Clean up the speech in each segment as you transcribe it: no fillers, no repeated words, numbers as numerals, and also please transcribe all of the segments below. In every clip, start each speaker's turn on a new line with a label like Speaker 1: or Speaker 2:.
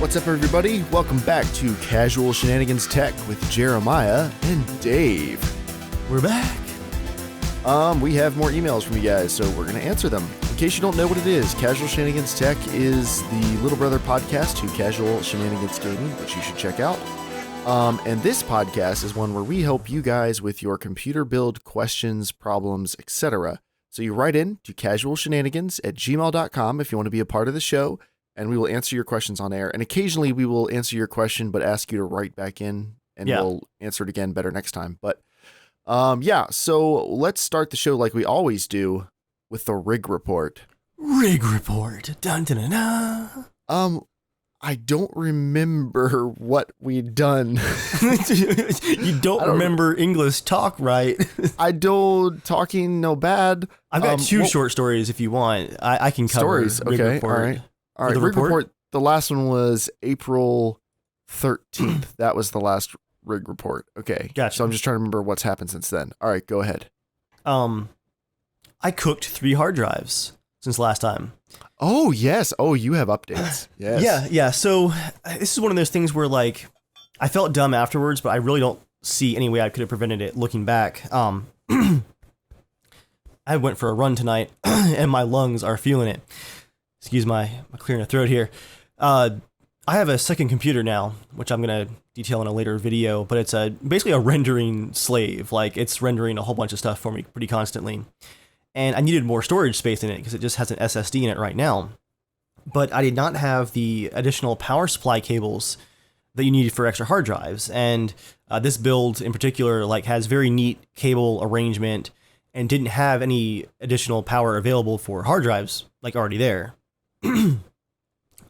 Speaker 1: What's up, everybody? Welcome back to Casual Shenanigans Tech with Jeremiah and Dave.
Speaker 2: We're back.
Speaker 1: We have more emails from you guys, so we're going to answer them. In case you don't know what it is, Casual Shenanigans Tech is the little brother podcast to Casual Shenanigans Gaming, which you should check out. And this podcast is one where we help you guys with your computer build questions, problems, etc. So you write in to casualshenanigans@gmail.com if you want to be a part of the show, and we will answer your questions on air. And occasionally we will answer your question, but ask you to write back in, and we'll answer it again better next time. But so let's start the show like we always do with the rig report.
Speaker 2: Rig report. Dun, dun, dun, dun.
Speaker 1: I don't remember what we'd done.
Speaker 2: You don't remember English talk, right?
Speaker 1: I don't talking no bad.
Speaker 2: I've got two short stories if you want. I can cover
Speaker 1: stories.
Speaker 2: rig
Speaker 1: Okay,
Speaker 2: report.
Speaker 1: All right. Rig report. The last one was April 13th. That was the last rig report. Okay.
Speaker 2: Gotcha.
Speaker 1: So I'm just trying to remember what's happened since then. All right, go ahead.
Speaker 2: I cooked 3 hard drives since last time.
Speaker 1: Oh, yes. Oh, you have updates. Yes.
Speaker 2: Yeah. So this is one of those things where, like, I felt dumb afterwards, but I really don't see any way I could have prevented it looking back. I went for a run tonight, and my lungs are feeling it. Excuse my clearing of throat here. I have a second computer now, which I'm going to detail in a later video, but it's basically a rendering slave. Like, it's rendering a whole bunch of stuff for me pretty constantly. And I needed more storage space in it because it just has an SSD in it right now. But I did not have the additional power supply cables that you need for extra hard drives. And this build in particular, like, has very neat cable arrangement and didn't have any additional power available for hard drives, like, already there.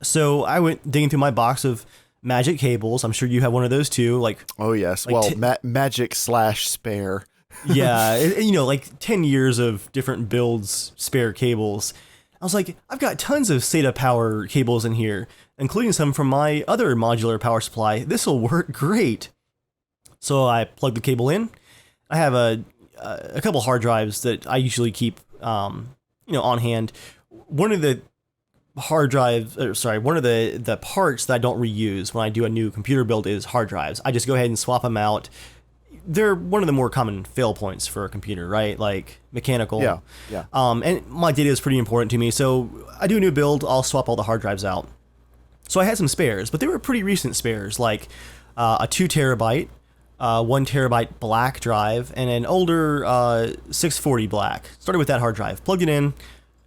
Speaker 2: So I went digging through my box of Magic cables. I'm sure you have one of those too. Like,
Speaker 1: oh yes,
Speaker 2: like
Speaker 1: Magic/spare.
Speaker 2: Yeah, like 10 years of different builds, spare cables. I was like, I've got tons of SATA power cables in here, including some from my other modular power supply. This will work great. So I plugged the cable in. I have a couple hard drives that I usually keep, on hand. One of the one of the parts that I don't reuse when I do a new computer build is hard drives. I just go ahead and swap them out. They're one of the more common fail points for a computer, right? Like mechanical.
Speaker 1: Yeah.
Speaker 2: And my data is pretty important to me, so I do a new build, I'll swap all the hard drives out. So I had some spares, but they were pretty recent spares, like a 2 terabyte, 1 terabyte black drive, and an older 640 black. Started with that hard drive, plugged it in,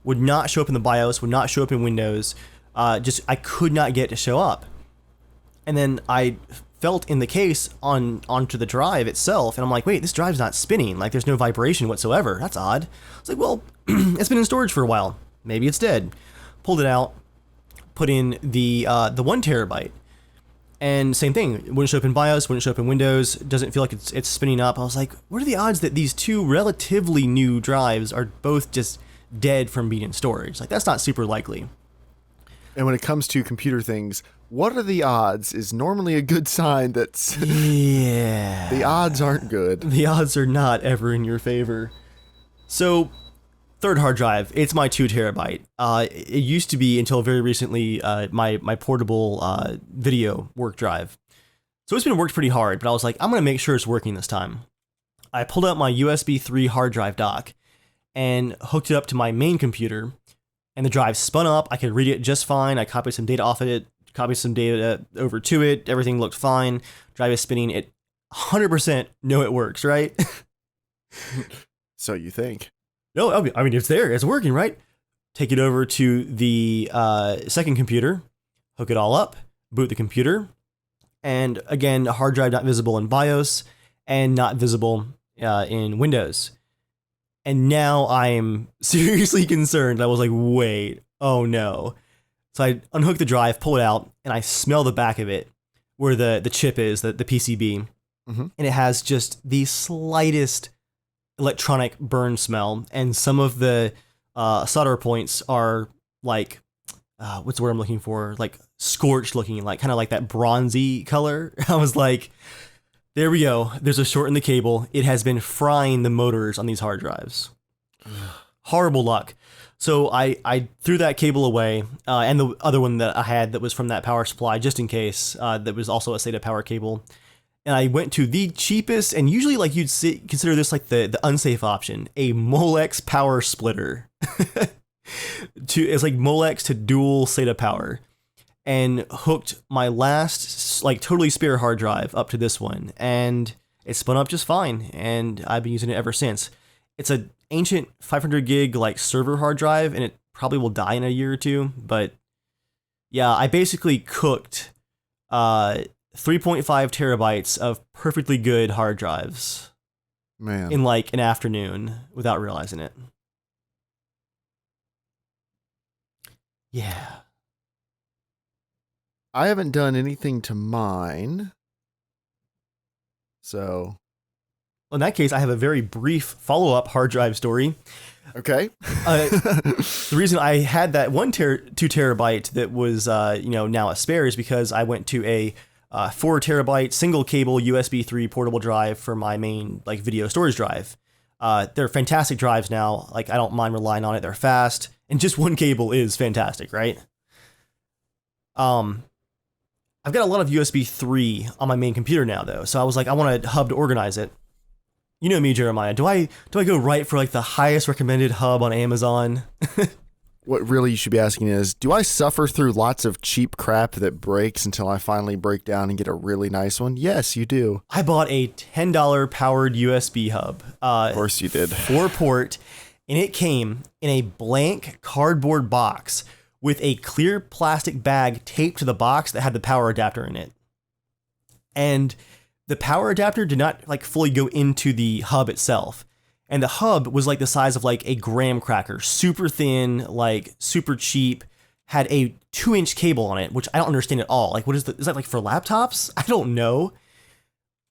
Speaker 2: would not show up in the BIOS, would not show up in Windows. I could not get it to show up. And then I felt in the case onto the drive itself, and I'm like, wait, this drive's not spinning. Like, there's no vibration whatsoever. That's odd. It's like, well, it's been in storage for a while. Maybe it's dead. Pulled it out, put in the 1 terabyte, and same thing. It wouldn't show up in BIOS, wouldn't show up in Windows. Doesn't feel like it's spinning up. I was like, what are the odds that these 2 relatively new drives are both just dead from being in storage? Like, that's not super likely.
Speaker 1: And when it comes to computer things, what are the odds is normally a good sign that the odds aren't good.
Speaker 2: The odds are not ever in your favor. So, third hard drive, it's my 2 terabyte. It used to be, until very recently, my portable video work drive. So it's been worked pretty hard, but I was like, I'm going to make sure it's working this time. I pulled out my USB 3 hard drive dock and hooked it up to my main computer, and the drive spun up. I could read it just fine. I copied some data off of it, copied some data over to it. Everything looked fine. Drive is spinning. It 100% know it works, right?
Speaker 1: So you think?
Speaker 2: No, I mean, it's there. It's working, right? Take it over to the second computer, hook it all up, boot the computer, and again, hard drive not visible in BIOS and not visible in Windows. And now I'm seriously concerned. I was like, wait, oh no. So I unhook the drive, pull it out, and I smell the back of it where the chip is, the PCB.
Speaker 1: Mm-hmm. And
Speaker 2: it has just the slightest electronic burn smell. And some of the solder points are like, what's the word I'm looking for? Like scorched looking, like kind of like that bronzy color. I was like, there we go. There's a short in the cable. It has been frying the motors on these hard drives. Horrible luck. So I threw that cable away, and the other one that I had that was from that power supply, just in case, that was also a SATA power cable. And I went to the cheapest, and usually like consider this like the unsafe option, a Molex power splitter. It's like Molex to dual SATA power, and hooked my last like totally spare hard drive up to this one, and it spun up just fine, and I've been using it ever since. It's a ancient 500 gig like server hard drive, and it probably will die in a year or two, but yeah, I basically cooked 3.5 terabytes of perfectly good hard drives,
Speaker 1: Man,
Speaker 2: in like an afternoon without realizing it. Yeah.
Speaker 1: I haven't done anything to mine. So,
Speaker 2: In that case, I have a very brief follow-up hard drive story.
Speaker 1: okay.
Speaker 2: The reason I had that 2 terabyte that was, now a spare is because I went to a 4 terabyte single cable USB 3 portable drive for my main like video storage drive. They're fantastic drives now. Like, I don't mind relying on it. They're fast, and just one cable is fantastic, right? I've got a lot of USB 3 on my main computer now, though. So I was like, I want a hub to organize it. You know me, Jeremiah. Do I go right for like the highest recommended hub on Amazon?
Speaker 1: What really you should be asking is, do I suffer through lots of cheap crap that breaks until I finally break down and get a really nice one? Yes, you do.
Speaker 2: I bought a $10 powered USB hub.
Speaker 1: Of course you did.
Speaker 2: 4-port, and it came in a blank cardboard box with a clear plastic bag taped to the box that had the power adapter in it. And the power adapter did not like fully go into the hub itself. And the hub was like the size of like a graham cracker, super thin, like super cheap, had a 2-inch cable on it, which I don't understand at all. Like, is that like for laptops? I don't know.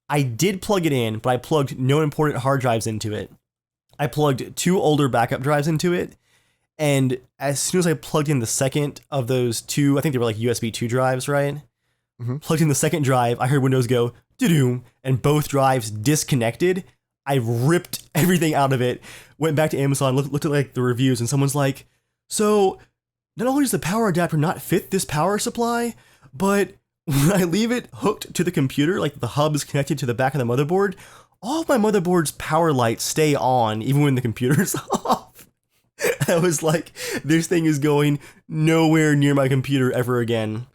Speaker 2: I did plug it in, but I plugged no important hard drives into it. I plugged 2 older backup drives into it. And as soon as I plugged in the second of those 2, I think they were like USB 2 drives, right?
Speaker 1: Mm-hmm.
Speaker 2: Plugged in the second drive, I heard Windows go, doo-doo, and both drives disconnected. I ripped everything out of it, went back to Amazon, looked at like the reviews, and someone's like, so not only does the power adapter not fit this power supply, but when I leave it hooked to the computer, like the hub is connected to the back of the motherboard, all of my motherboard's power lights stay on even when the computer's off. I was like, this thing is going nowhere near my computer ever again.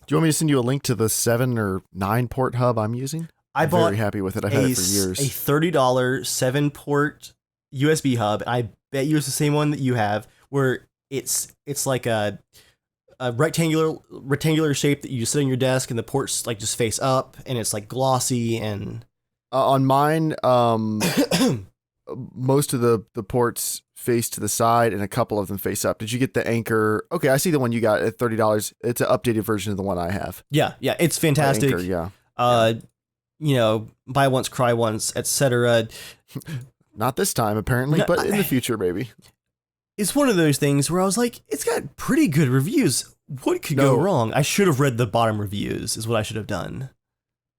Speaker 1: Do you want me to send you a link to the 7 or 9 port hub I'm using? I'm very happy with it. I've had it for years.
Speaker 2: A $30 7-port USB hub. I bet you it's the same one that you have, where it's like a rectangular shape that you sit on your desk, and the ports like just face up, and it's like glossy and.
Speaker 1: On mine, most of the ports face to the side, and a couple of them face up. Did you get the Anchor? Okay, I see the one you got at $30. It's an updated version of the one I have.
Speaker 2: Yeah, it's fantastic.
Speaker 1: Anchor, yeah.
Speaker 2: Buy once, cry once, etc.
Speaker 1: Not this time, apparently,
Speaker 2: No,
Speaker 1: but in the future, maybe.
Speaker 2: It's one of those things where I was like, it's got pretty good reviews. What could go wrong? I should have read the bottom reviews, is what I should have done.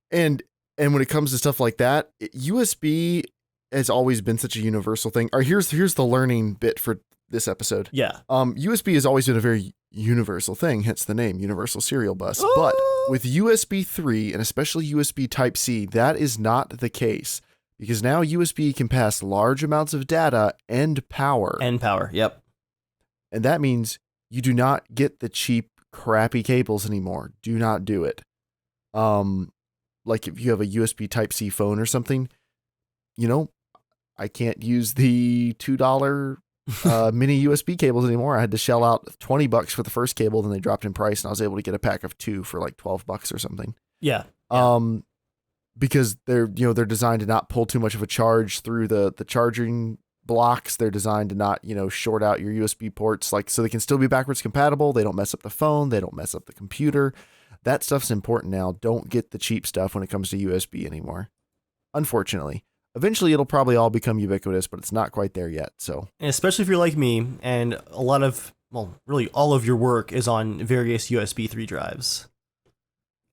Speaker 1: And when it comes to stuff like that, USB has always been such a universal thing. Or here's the learning bit for this episode.
Speaker 2: Yeah.
Speaker 1: USB has always been a very universal thing, hence the name, Universal Serial Bus.
Speaker 2: Oh.
Speaker 1: But with USB 3 and especially USB Type-C, that is not the case, because now USB can pass large amounts of data and power.
Speaker 2: Yep.
Speaker 1: And that means you do not get the cheap, crappy cables anymore. Do not do it. Like if you have a USB Type-C phone or something, I can't use the $2 mini USB cables anymore. I had to shell out $20 for the first cable, then they dropped in price, and I was able to get a pack of 2 for like $12 or something.
Speaker 2: Yeah.
Speaker 1: Because they're designed to not pull too much of a charge through the charging blocks. They're designed to not, short out your USB ports, like, so they can still be backwards compatible. They don't mess up the phone. They don't mess up the computer. That stuff's important now. Don't get the cheap stuff when it comes to USB anymore. Unfortunately. Eventually, it'll probably all become ubiquitous, but it's not quite there yet. So,
Speaker 2: and especially if you're like me, and a lot of, really all of your work is on various USB 3 drives.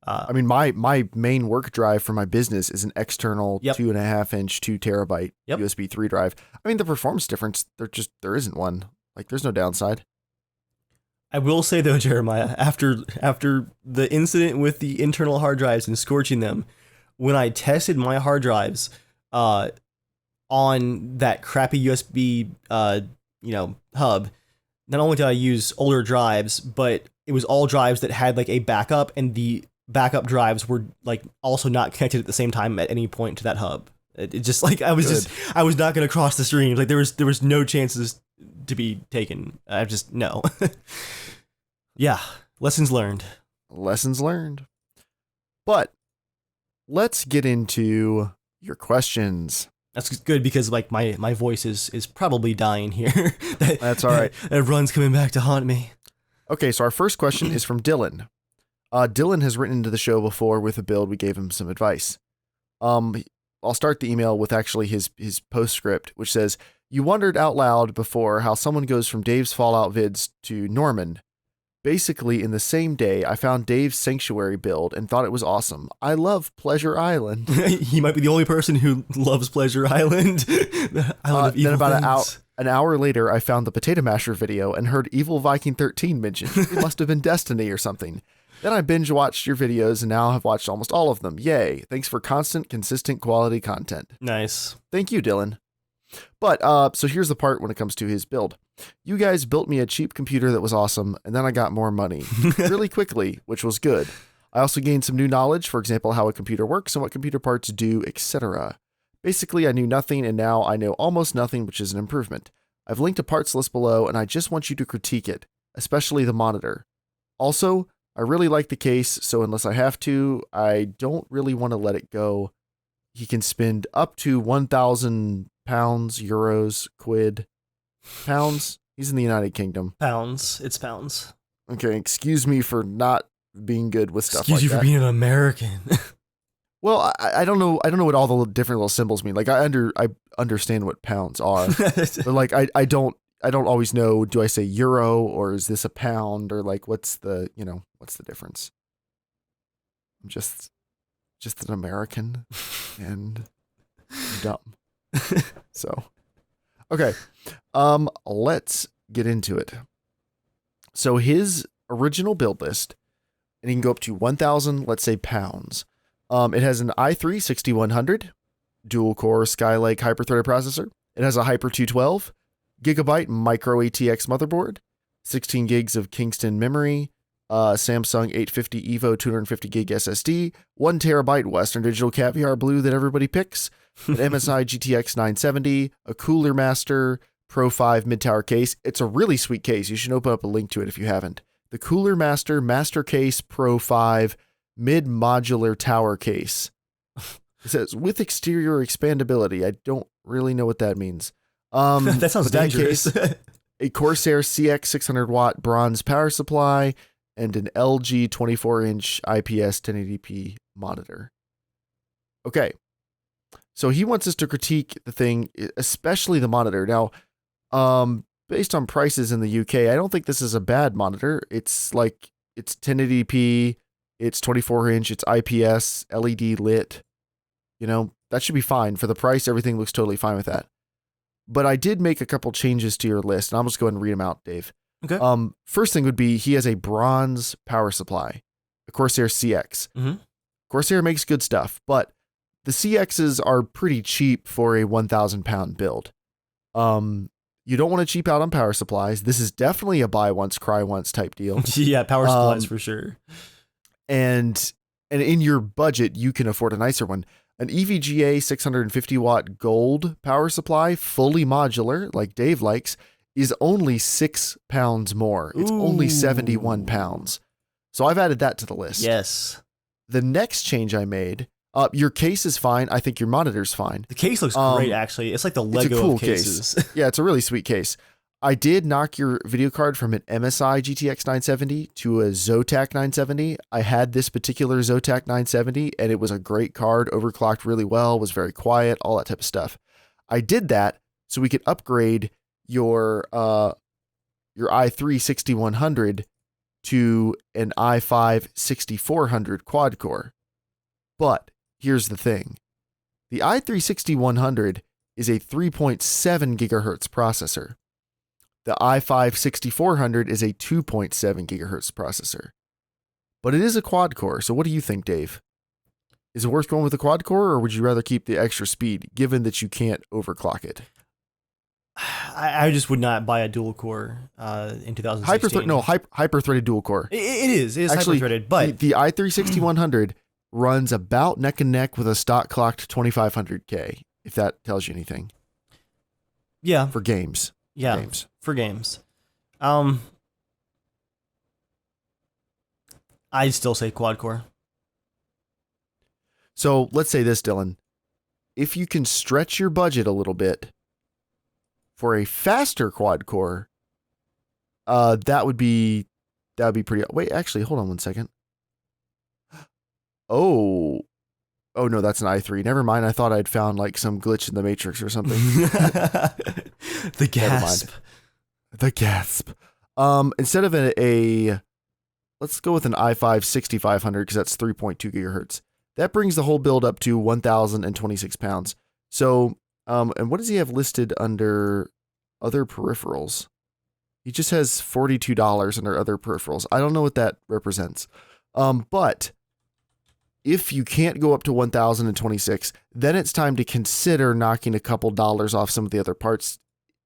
Speaker 1: I mean, my main work drive for my business is an external
Speaker 2: Yep.
Speaker 1: 2.5-inch 2 terabyte
Speaker 2: Yep.
Speaker 1: USB 3 drive. I mean, the performance difference, there isn't one. Like, there's no downside.
Speaker 2: I will say though, Jeremiah, after the incident with the internal hard drives and scorching them, when I tested my hard drives on that crappy USB hub, not only did I use older drives, but it was all drives that had like a backup, and the backup drives were like also not connected at the same time at any point to that hub. It just like I was not going to cross the streams. Like there was no chances to be taken. I just no. Yeah, lessons learned.
Speaker 1: Lessons learned. But let's get into your questions.
Speaker 2: That's good because like my voice is probably dying here.
Speaker 1: That's all right.
Speaker 2: Everyone's coming back to haunt me.
Speaker 1: Okay, so our first question is from Dylan. Dylan has written into the show before with a build. We gave him some advice. I'll start the email with actually his postscript, which says, "You wondered out loud before how someone goes from Dave's Fallout vids to Norman. Basically, in the same day, I found Dave's Sanctuary build and thought it was awesome. I love Pleasure Island."
Speaker 2: He might be the only person who loves Pleasure Island. Island of evil
Speaker 1: then about
Speaker 2: things.
Speaker 1: an hour later, I found the Potato Masher video and heard Evil Viking 13 mentioned. It must have been Destiny or something. Then I binge watched your videos and now have watched almost all of them. Yay. Thanks for constant, consistent quality content.
Speaker 2: Nice.
Speaker 1: Thank you, Dylan. But, so here's the part when it comes to his build. You guys built me a cheap computer that was awesome, and then I got more money really quickly, which was good. I also gained some new knowledge, for example, how a computer works and what computer parts do, etc. Basically, I knew nothing, and now I know almost nothing, which is an improvement. I've linked a parts list below, and I just want you to critique it, especially the monitor. Also, I really like the case, so unless I have to, I don't really want to let it go. He can spend up to 1,000 pounds, euros, quid, pounds. He's in the United Kingdom.
Speaker 2: Pounds. It's pounds.
Speaker 1: Okay, excuse me for not being good with stuff
Speaker 2: Excuse
Speaker 1: like
Speaker 2: you
Speaker 1: that.
Speaker 2: for being an American.
Speaker 1: Well, I don't know. I don't know what all the different little symbols mean. Like I understand what pounds are, but like I don't always know. Do I say euro or is this a pound or like what's the difference? I'm just an American and dumb. So, okay. Let's get into it. So his original build list, and he can go up to 1,000, let's say pounds. It has an i3-6100 dual core Skylake hyper-threaded processor. It has a Hyper 212 gigabyte micro ATX motherboard, 16 gigs of Kingston memory, Samsung 850 EVO 250 gig SSD, 1 terabyte Western Digital Caviar Blue that everybody picks, an MSI GTX 970, a Cooler Master Pro 5 mid-tower case. It's a really sweet case. You should open up a link to it if you haven't. The Cooler Master Master Case Pro 5 mid-modular tower case. It says, with exterior expandability. I don't really know what that means.
Speaker 2: That sounds dangerous.
Speaker 1: A Corsair CX 600 watt bronze power supply, and an LG 24-inch IPS 1080p monitor. Okay. So he wants us to critique the thing, especially the monitor. Now, based on prices in the UK, I don't think this is a bad monitor. It's 1080p, it's 24-inch, it's IPS, LED lit. You know, that should be fine. For the price, everything looks totally fine with that. But I did make a couple changes to your list, and I'll just go ahead and read them out, Dave.
Speaker 2: Okay.
Speaker 1: First thing would be he has a bronze power supply, a Corsair CX.
Speaker 2: Mm-hmm.
Speaker 1: Corsair makes good stuff, but the CXs are pretty cheap for a 1,000 pound build. You don't want to cheap out on power supplies. This is definitely a buy once, cry once type deal.
Speaker 2: Yeah, power supplies for sure.
Speaker 1: And in your budget, you can afford a nicer one. An EVGA 650 watt gold power supply, fully modular, like Dave likes, is only 6 pounds more. It's only 71 pounds. So I've added that to the list.
Speaker 2: Yes.
Speaker 1: The next change I made, your case is fine. I think your monitor's fine.
Speaker 2: The case looks great, actually. It's like the Lego
Speaker 1: it's a cool
Speaker 2: of cases.
Speaker 1: Case. Yeah, it's a really sweet case. I did knock your video card from an MSI GTX 970 to a Zotac 970. I had this particular Zotac 970, and it was a great card, overclocked really well, was very quiet, all that type of stuff. I did that so we could upgrade your i3-6100 to an i5-6400 quad core. But here's the thing. The i3-6100 is a 3.7 gigahertz processor. The i5-6400 is a 2.7 gigahertz processor. But it is a quad core, so what do you think, Dave? Is it worth going with the quad core, or would you rather keep the extra speed, given that you can't overclock it?
Speaker 2: I just would not buy a dual core in 2016.
Speaker 1: Hyper-threaded dual core.
Speaker 2: It is
Speaker 1: Actually,
Speaker 2: hyper-threaded, but
Speaker 1: the i3-6100 runs about neck and neck with a stock clocked 2500K, if that tells you anything.
Speaker 2: Yeah.
Speaker 1: For games.
Speaker 2: Yeah, for games. I'd still say quad core.
Speaker 1: So let's say this, Dylan. If you can stretch your budget a little bit for a faster quad core, that would be pretty. Wait, actually, hold on one second. Oh no, that's an i3. Never mind. I thought I'd found like some glitch in the Matrix or something.
Speaker 2: The gasp.
Speaker 1: The gasp. Instead of let's go with an i5-6500 because that's 3.2 gigahertz. That brings the whole build up to 1,026 pounds. So, and what does he have listed under other peripherals? He just has $42 under other peripherals. I don't know what that represents. But if you can't go up to 1,026, then it's time to consider knocking a couple dollars off some of the other parts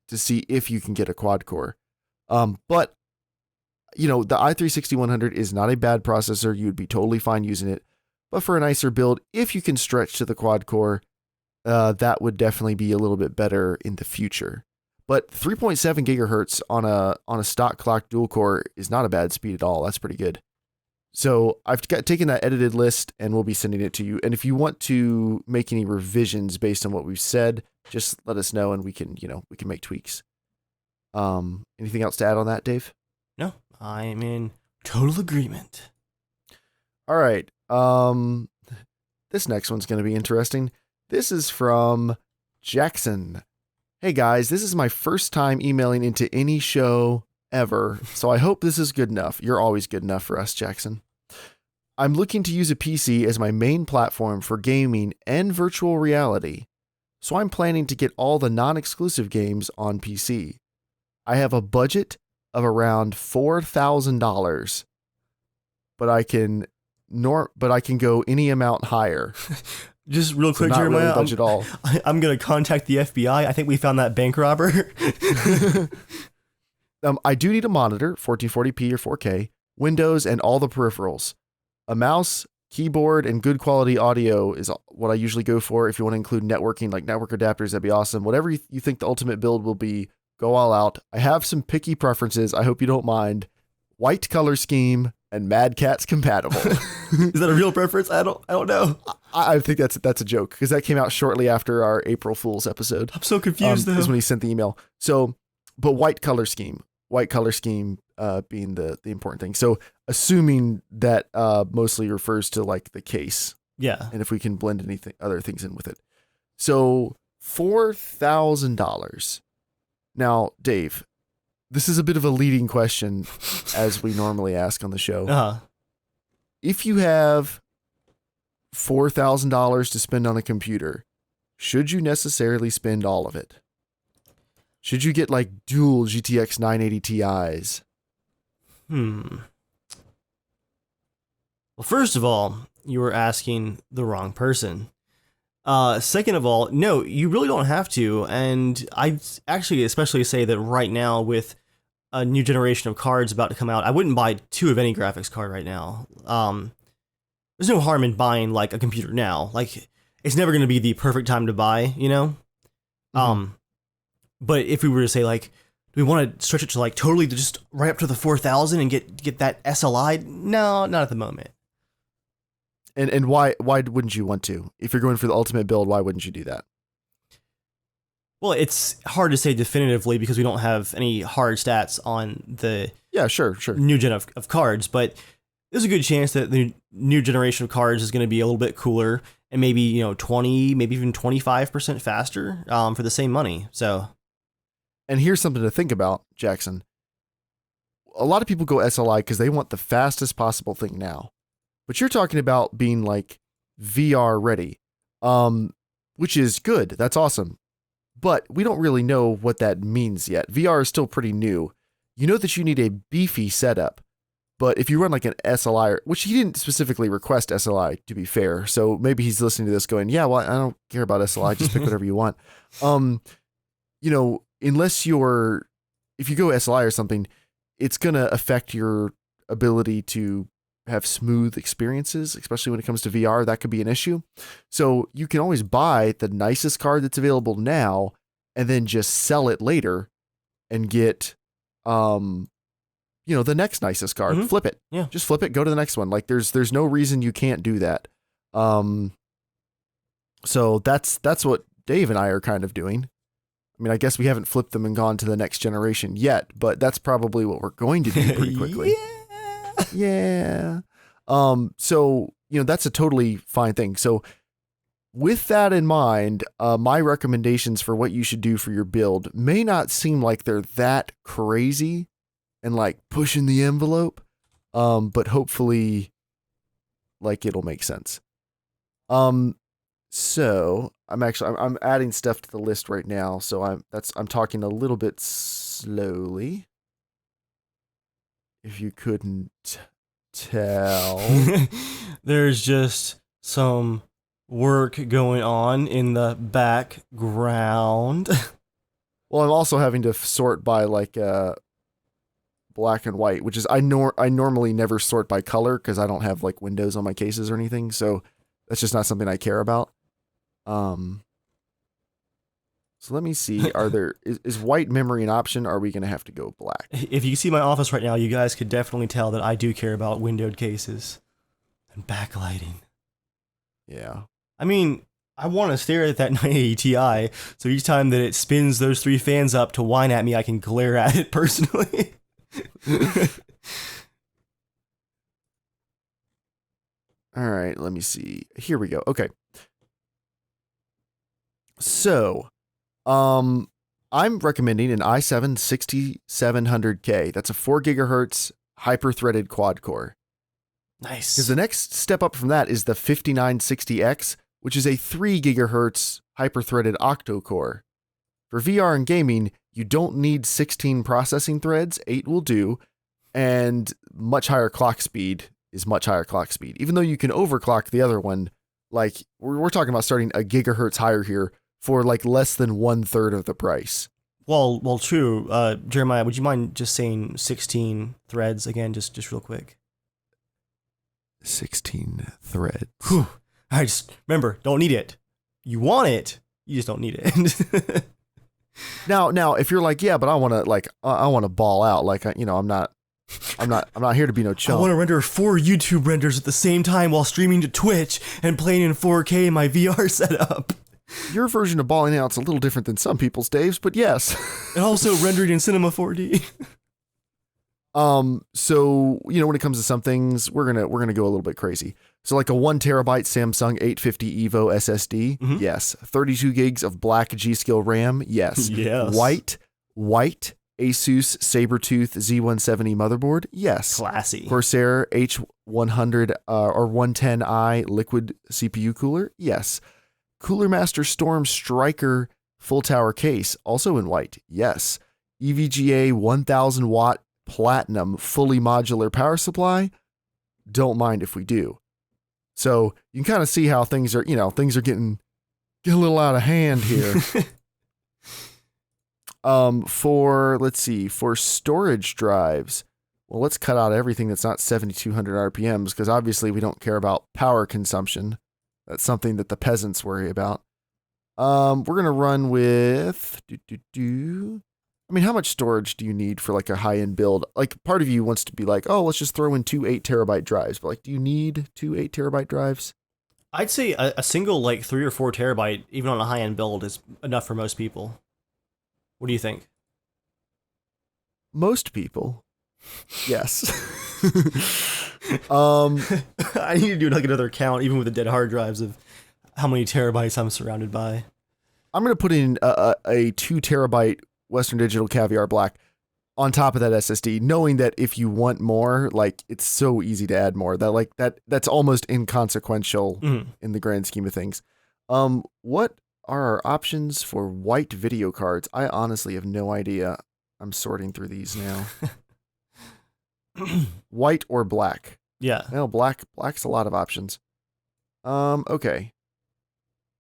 Speaker 1: to see if you can get a quad core. But, you know, the i3-6100 is not a bad processor. You would be totally fine using it. But for a nicer build, if you can stretch to the quad core, that would definitely be a little bit better in the future. But 3.7 gigahertz on a stock clock dual core is not a bad speed at all. That's pretty good. So I've taken that edited list and we'll be sending it to you. And if you want to make any revisions based on what we've said, just let us know and we can make tweaks. Anything else to add on that, Dave?
Speaker 2: No, I'm in total agreement.
Speaker 1: All right. This next one's going to be interesting. This is from Jackson. Hey guys, this is my first time emailing into any show ever, so I hope this is good enough. You're always good enough for us, Jackson. I'm looking to use a PC as my main platform for gaming and virtual reality, so I'm planning to get all the non-exclusive games on PC. I have a budget of around $4,000, but I can go any amount higher.
Speaker 2: Just real quick,
Speaker 1: not
Speaker 2: Jeremiah,
Speaker 1: really budget all.
Speaker 2: I'm going to contact the FBI. I think we found that bank robber.
Speaker 1: I do need a monitor, 1440p or 4K, Windows, and all the peripherals. A mouse, keyboard, and good quality audio is what I usually go for. If you want to include networking, like network adapters, that'd be awesome. Whatever you think the ultimate build will be, go all out. I have some picky preferences. I hope you don't mind. White color scheme and Mad Catz compatible.
Speaker 2: Is that a real preference? I don't know.
Speaker 1: I think that's a joke because that came out shortly after our April Fool's episode.
Speaker 2: I'm so confused though.
Speaker 1: Is when he sent the email. So, but white color scheme being the important thing. So assuming that mostly refers to like the case.
Speaker 2: Yeah.
Speaker 1: And if we can blend other things in with it. So $4,000. Now, Dave, this is a bit of a leading question as we normally ask on the show.
Speaker 2: Uh-huh.
Speaker 1: If you have $4,000 to spend on a computer, should you necessarily spend all of it? Should you get like dual GTX 980 Ti's?
Speaker 2: Well, first of all, you were asking the wrong person. Second of all, no, you really don't have to. And I'd actually especially say that right now with a new generation of cards about to come out, I wouldn't buy two of any graphics card right now. There's no harm in buying like a computer now. Like it's never going to be the perfect time to buy, you know? Mm-hmm. But if we were to say like, do we want to stretch it to like totally to just right up to the 4,000 and get that SLI? No, not at the moment.
Speaker 1: And why wouldn't you want to? If you're going for the ultimate build, why wouldn't you do that?
Speaker 2: Well, it's hard to say definitively because we don't have any hard stats on the
Speaker 1: sure
Speaker 2: new gen of cards, but there's a good chance that the new generation of cards is going to be a little bit cooler and maybe 20, maybe even 25% faster for the same money. So,
Speaker 1: and here's something to think about, Jackson. a lot of people go SLI because they want the fastest possible thing now. But you're talking about being like VR ready, which is good. That's awesome. But we don't really know what that means yet. VR is still pretty new. You know that you need a beefy setup. But if you run like an SLI, which he didn't specifically request SLI, to be fair. So maybe he's listening to this going, yeah, well, I don't care about SLI. Just pick whatever you want. You know, if you go SLI or something, it's going to affect your ability to have smooth experiences, especially when it comes to VR. That could be an issue. So you can always buy the nicest card that's available now and then just sell it later and get, the next nicest card.
Speaker 2: Mm-hmm.
Speaker 1: Flip it.
Speaker 2: Yeah.
Speaker 1: Just flip it. Go to the next one. Like there's no reason you can't do that. So that's what Dave and I are kind of doing. I mean, I guess we haven't flipped them and gone to the next generation yet, but that's probably what we're going to do pretty quickly. Yeah. So, that's a totally fine thing. So with that in mind, my recommendations for what you should do for your build may not seem like they're that crazy and like pushing the envelope. But hopefully like it'll make sense. So I'm adding stuff to the list right now. So I'm talking a little bit slowly. If you couldn't tell.
Speaker 2: There's just some work going on in the background.
Speaker 1: Well, I'm also having to sort by like black and white, which is I normally never sort by color because I don't have like windows on my cases or anything. So that's just not something I care about. So let me see. Is white memory an option? Or are we going to have to go black?
Speaker 2: If you see my office right now, you guys could definitely tell that I do care about windowed cases and backlighting.
Speaker 1: Yeah.
Speaker 2: I mean, I want to stare at that 980 Ti, so each time that it spins those 3 fans up to whine at me, I can glare at it personally.
Speaker 1: All right, let me see. Here we go. Okay. So, I'm recommending an i7 6700K. That's a 4 gigahertz hyper-threaded quad core.
Speaker 2: Nice.
Speaker 1: Because the next step up from that is the 5960X, which is a 3 gigahertz hyper-threaded octo core. For VR and gaming, you don't need 16 processing threads, 8 will do, and much higher clock speed is much higher clock speed. Even though you can overclock the other one, like we're talking about starting a gigahertz higher here for like less than 1/3 of the price.
Speaker 2: Well, true. Jeremiah, would you mind just saying 16 threads again, just real quick?
Speaker 1: 16 threads.
Speaker 2: Whew. I just remember, don't need it. You want it, you just don't need it.
Speaker 1: Now, if you're like, yeah, but I want to ball out. Like, I'm not here to be no chump.
Speaker 2: I want to render 4 YouTube renders at the same time while streaming to Twitch and playing in 4K in my VR setup.
Speaker 1: Your version of balling out's a little different than some people's, Dave's, but yes.
Speaker 2: And also rendered in Cinema 4D.
Speaker 1: So, when it comes to some things, we're going to go a little bit crazy. So like a 1 terabyte Samsung 850 EVO SSD.
Speaker 2: Mm-hmm.
Speaker 1: Yes. 32 gigs of black G-Skill RAM. Yes.
Speaker 2: Yes.
Speaker 1: White Asus Sabertooth Z170 motherboard. Yes.
Speaker 2: Classy.
Speaker 1: Corsair H100 or 110i liquid CPU cooler. Yes. Cooler Master Storm Striker full tower case, also in white. Yes. EVGA 1000 watt platinum fully modular power supply. Don't mind if we do. So you can kind of see how things are getting a little out of hand here. For storage drives, well, let's cut out everything that's not 7,200 RPMs because obviously we don't care about power consumption. That's something that the peasants worry about. We're going to run with, I mean, how much storage do you need for like a high-end build? Like part of you wants to be like, oh, let's just throw in 2 8 terabyte drives. But like, do you need 2 8 terabyte drives?
Speaker 2: I'd say a single like 3 or 4 terabyte, even on a high-end build, is enough for most people. What do you think?
Speaker 1: Most people. Yes.
Speaker 2: I need to do like another count, even with the dead hard drives, of how many terabytes I'm surrounded by.
Speaker 1: I'm going to put in a 2 terabyte Western Digital Caviar Black. on top of that SSD, knowing that if you want more, like it's so easy to add more that's almost inconsequential in the grand scheme of things. What are our options for white video cards? I honestly have no idea. I'm sorting through these now. White or black?
Speaker 2: Yeah.
Speaker 1: No, black's a lot of options. Okay.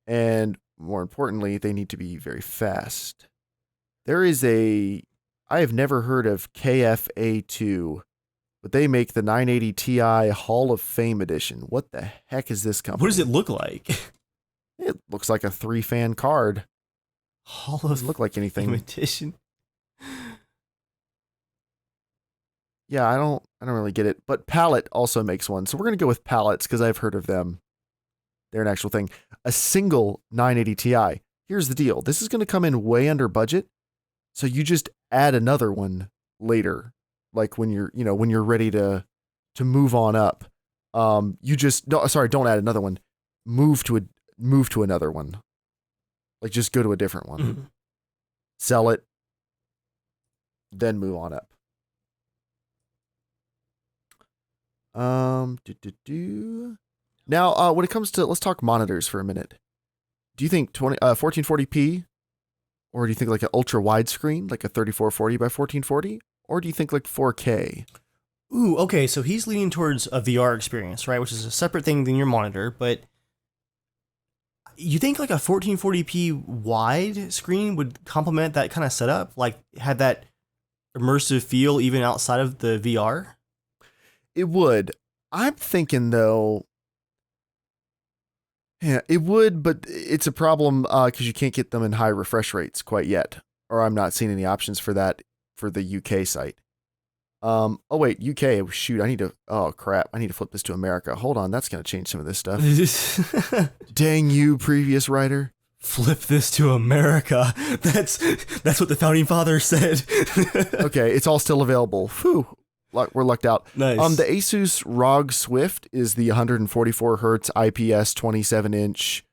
Speaker 1: And more importantly, they need to be very fast. I have never heard of KFA2, but they make the 980 Ti Hall of Fame edition. What the heck is this company?
Speaker 2: What does it look like?
Speaker 1: It looks like a 3-fan card.
Speaker 2: Hall of
Speaker 1: Doesn't look like anything.
Speaker 2: Fame edition.
Speaker 1: Yeah, I don't really get it. But Palette also makes one, so we're gonna go with Palettes because I've heard of them. They're an actual thing. A single 980 Ti. Here's the deal. This is gonna come in way under budget, so you just add another one later, like when you're ready to move on up. Don't add another one. Move to another one. Like just go to a different one.
Speaker 2: Mm-hmm.
Speaker 1: Sell it, then move on up. Now, when it comes to, let's talk monitors for a minute. Do you think 1440p, or do you think like an ultra widescreen, like a 3440 by 1440, or do you think like 4K?
Speaker 2: Ooh, okay, so he's leaning towards a VR experience, right? Which is a separate thing than your monitor, but you think like a 1440p wide screen would complement that kind of setup? Like have that immersive feel even outside of the VR?
Speaker 1: It would. I'm thinking though, yeah, it would, but it's a problem because you can't get them in high refresh rates quite yet, or I'm not seeing any options for that for the UK site. Oh wait, UK. Shoot, oh crap, I need to flip this to America. Hold on, that's gonna change some of this stuff. Dang you, previous writer.
Speaker 2: Flip this to America. That's what the founding fathers said.
Speaker 1: Okay, it's all still available. Whew. We're lucked out.
Speaker 2: Nice.
Speaker 1: The Asus ROG Swift is the 144 hertz IPS 27-inch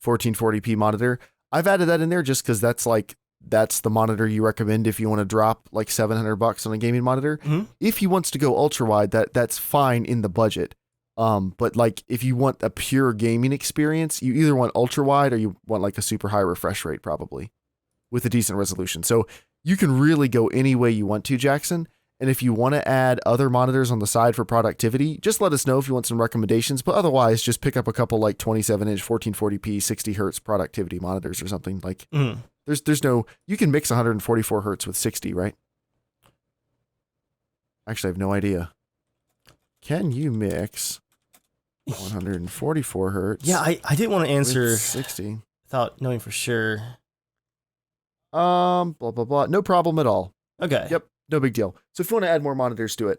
Speaker 1: 1440p monitor. I've added that in there just because that's the monitor you recommend if you want to drop like $700 on a gaming monitor.
Speaker 2: Mm-hmm.
Speaker 1: If you want to go ultra wide, that's fine in the budget. But like if you want a pure gaming experience, you either want ultra wide or you want like a super high refresh rate probably with a decent resolution. So you can really go any way you want to, Jackson. And if you want to add other monitors on the side for productivity, just let us know if you want some recommendations. But otherwise, just pick up a couple like 27-inch 1440p 60 hertz productivity monitors or something. Like there's no, you can mix 144 hertz with 60, right? Actually, I have no idea. Can you mix 144 hertz?
Speaker 2: Yeah, I didn't want to answer
Speaker 1: 60
Speaker 2: without knowing for sure.
Speaker 1: Blah blah blah. No problem at all.
Speaker 2: Okay.
Speaker 1: Yep. No big deal. So if you want to add more monitors to it.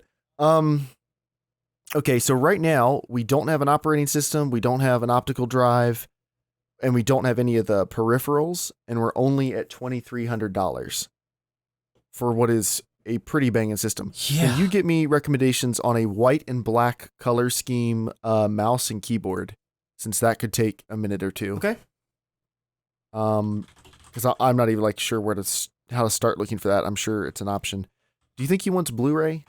Speaker 1: Okay, so right now we don't have an operating system, we don't have an optical drive, and we don't have any of the peripherals, and we're only at $2,300 for what is a pretty banging system.
Speaker 2: Yeah.
Speaker 1: Can you get me recommendations on a white and black color scheme mouse and keyboard, since that could take a minute or two?
Speaker 2: Okay.
Speaker 1: Because I'm not even like sure how to start looking for that. I'm sure it's an option. Do you think he wants Blu-ray?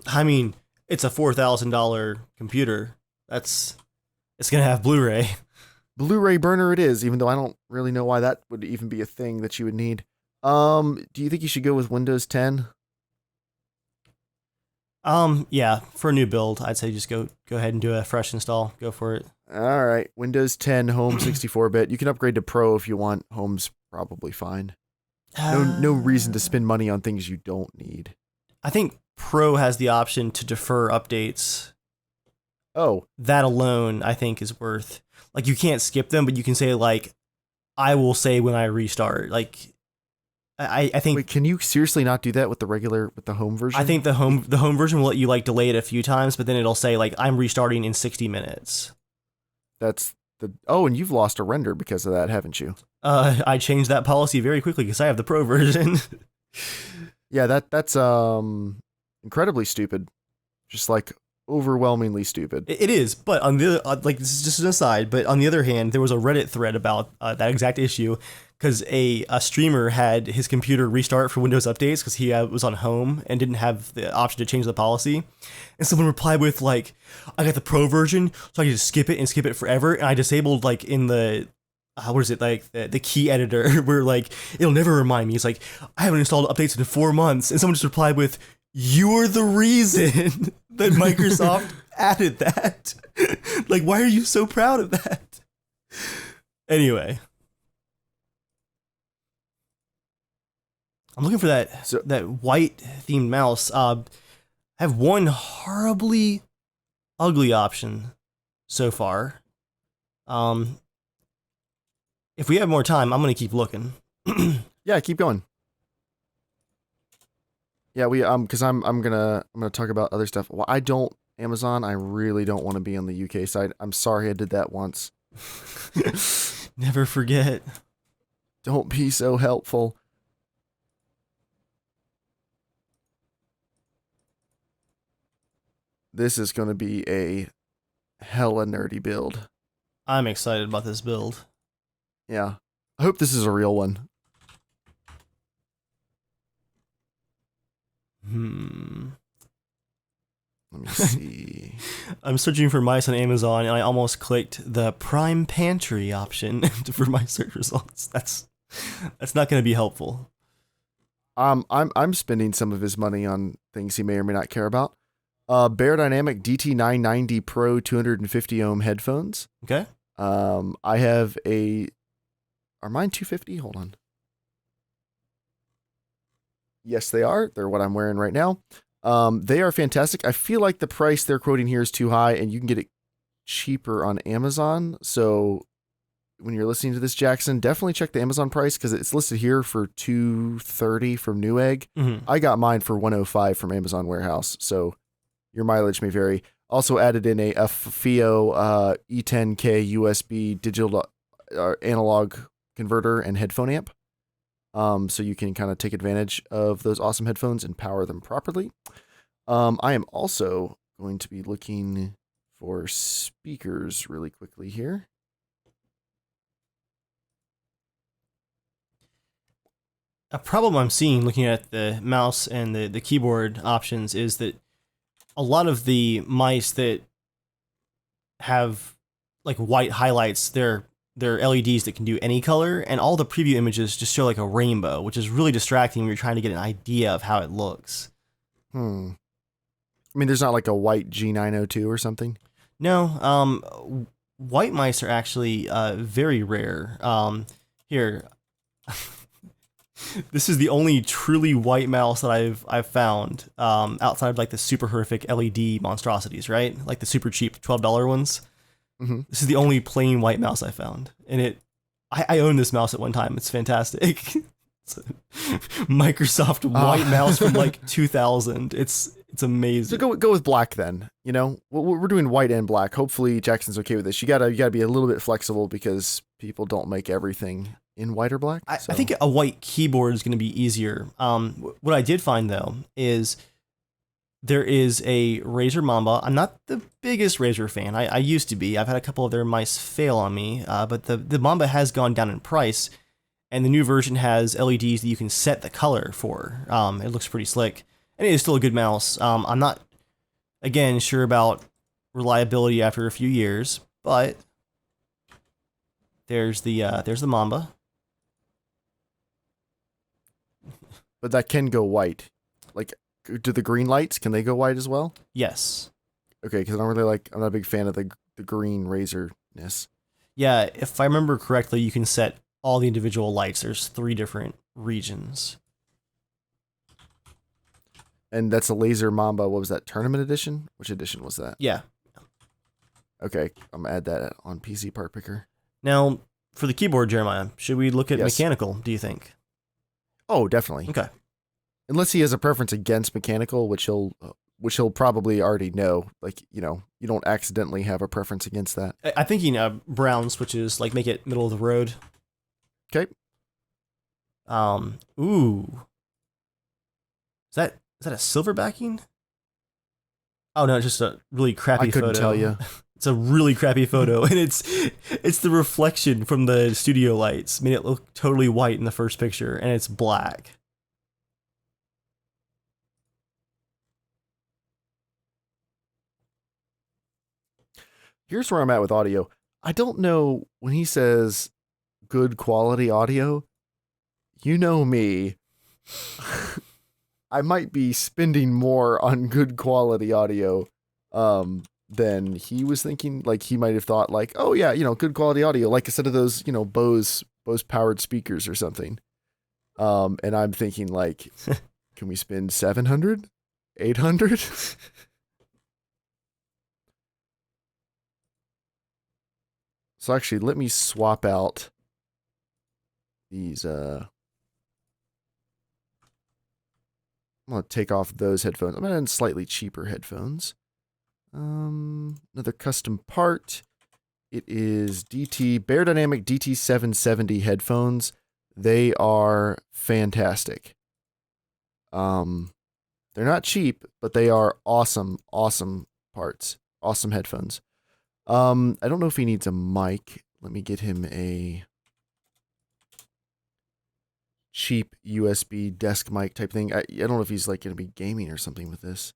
Speaker 2: I mean, it's a $4,000 computer. It's gonna have Blu-ray.
Speaker 1: Blu-ray burner it is, even though I don't really know why that would even be a thing that you would need. Do you think you should go with Windows 10?
Speaker 2: Yeah, for a new build, I'd say just go ahead and do a fresh install. Go for it.
Speaker 1: All right, Windows 10 Home 64-bit. You can upgrade to Pro if you want. Home's probably fine. No reason to spend money on things you don't need.
Speaker 2: I think Pro has the option to defer updates.
Speaker 1: Oh.
Speaker 2: That alone, I think, is worth... Like, you can't skip them, but you can say, like, I will say when I restart. Like, I think...
Speaker 1: Wait, can you seriously not do that with the home version?
Speaker 2: I think the home version will let you, like, delay it a few times, but then it'll say, like, I'm restarting in 60 minutes.
Speaker 1: And you've lost a render because of that, haven't you?
Speaker 2: I changed that policy very quickly because I have the Pro version.
Speaker 1: Yeah, that's incredibly stupid. Just like overwhelmingly stupid.
Speaker 2: It is, but on the like this is just an aside. But on the other hand, there was a Reddit thread about that exact issue because a streamer had his computer restart for Windows updates because he was on home and didn't have the option to change the policy, and someone replied with like, "I got the pro version, so I can just skip it and skip it forever, and I disabled like in the." What is it like the key editor where like it'll never remind me. It's like I haven't installed updates in 4 months, and someone just replied with, "You're the reason that Microsoft added that." Like, why are you so proud of that? Anyway, I'm looking for that white themed mouse. I have one horribly ugly option so far. If we have more time, I'm gonna keep looking.
Speaker 1: Yeah, keep going. Yeah, we because I'm gonna talk about other stuff. Well, I don't Amazon. I really don't want to be on the UK side. I'm sorry I did that once.
Speaker 2: Never forget.
Speaker 1: Don't be so helpful. This is going to be a hella nerdy build.
Speaker 2: I'm excited about this build.
Speaker 1: Yeah. I hope this is a real one. Let me see.
Speaker 2: I'm searching for mice on Amazon, and I almost clicked the Prime Pantry option for my search results. That's not going to be helpful.
Speaker 1: I'm spending some of his money on things he may or may not care about. Bear Dynamic DT990 Pro 250 ohm headphones.
Speaker 2: Okay.
Speaker 1: I have are mine 250? Hold on. Yes, they are. They're what I'm wearing right now. They are fantastic. I feel like the price they're quoting here is too high, and you can get it cheaper on Amazon. So when you're listening to this, Jackson, definitely check the Amazon price because it's listed here for $230 from Newegg.
Speaker 2: Mm-hmm.
Speaker 1: I got mine for $105 from Amazon Warehouse. So your mileage may vary. Also added in a FIO E10K USB digital analog converter and headphone amp. So you can kind of take advantage of those awesome headphones and power them properly. I am also going to be looking for speakers really quickly here.
Speaker 2: A problem I'm seeing looking at the mouse and the keyboard options is that a lot of the mice that have like white highlights, they're LEDs that can do any color, and all the preview images just show like a rainbow, which is really distracting when you're trying to get an idea of how it looks.
Speaker 1: I mean, there's not like a white G902 or something?
Speaker 2: No, white mice are actually very rare. Here, this is the only truly white mouse that I've found outside of like the super horrific LED monstrosities, right? Like the super cheap $12 ones.
Speaker 1: Mm-hmm.
Speaker 2: This is the only plain white mouse I found, and I owned this mouse at one time. It's fantastic. It's a Microsoft white mouse from like 2000. It's amazing.
Speaker 1: So go with black then. You know, we're doing white and black. Hopefully Jackson's okay with this. You gotta be a little bit flexible because people don't make everything in white or black.
Speaker 2: I think a white keyboard is going to be easier. What I did find though is there is a Razer Mamba. I'm not the biggest Razer fan. I used to be. I've had a couple of their mice fail on me, but the Mamba has gone down in price, and the new version has LEDs that you can set the color for. It looks pretty slick, and it is still a good mouse. I'm not, again, sure about reliability after a few years, but there's the Mamba.
Speaker 1: But that can go white. Like, do the green lights, can they go white as well?
Speaker 2: Yes.
Speaker 1: Okay, because I'm not a big fan of the green Razer-ness.
Speaker 2: Yeah, if I remember correctly, you can set all the individual lights. There's 3 different regions.
Speaker 1: And that's a Laser Mamba. What was that? Tournament edition? Which edition was that?
Speaker 2: Yeah.
Speaker 1: Okay, I'm gonna add that on PC Part Picker.
Speaker 2: Now, for the keyboard, Jeremiah, should we look at
Speaker 1: Yes.
Speaker 2: mechanical, do you think?
Speaker 1: Oh, definitely.
Speaker 2: Okay.
Speaker 1: Unless he has a preference against mechanical, which he'll probably already know. Like, you don't accidentally have a preference against that.
Speaker 2: I'm thinking brown switches, like make it middle of the road.
Speaker 1: Okay.
Speaker 2: Ooh. Is that a silver backing? Oh no, it's just a really crappy
Speaker 1: I couldn't
Speaker 2: photo.
Speaker 1: tell you.
Speaker 2: It's a really crappy photo, and it's the reflection from the studio lights made it look totally white in the first picture, and it's black.
Speaker 1: Here's where I'm at with audio. I don't know when he says good quality audio. You know me. I might be spending more on good quality audio than he was thinking. Like he might have thought like, oh yeah, good quality audio, like instead of those, Bose powered speakers or something. And I'm thinking like, can we spend 700, 800? So actually, let me swap out these. I'm gonna take off those headphones. I'm gonna slightly cheaper headphones. Another custom part. It is Bear Dynamic DT770 headphones. They are fantastic. They're not cheap, but they are awesome parts. Awesome headphones. I don't know if he needs a mic. Let me get him a cheap USB desk mic type thing. I don't know if he's like going to be gaming or something with this.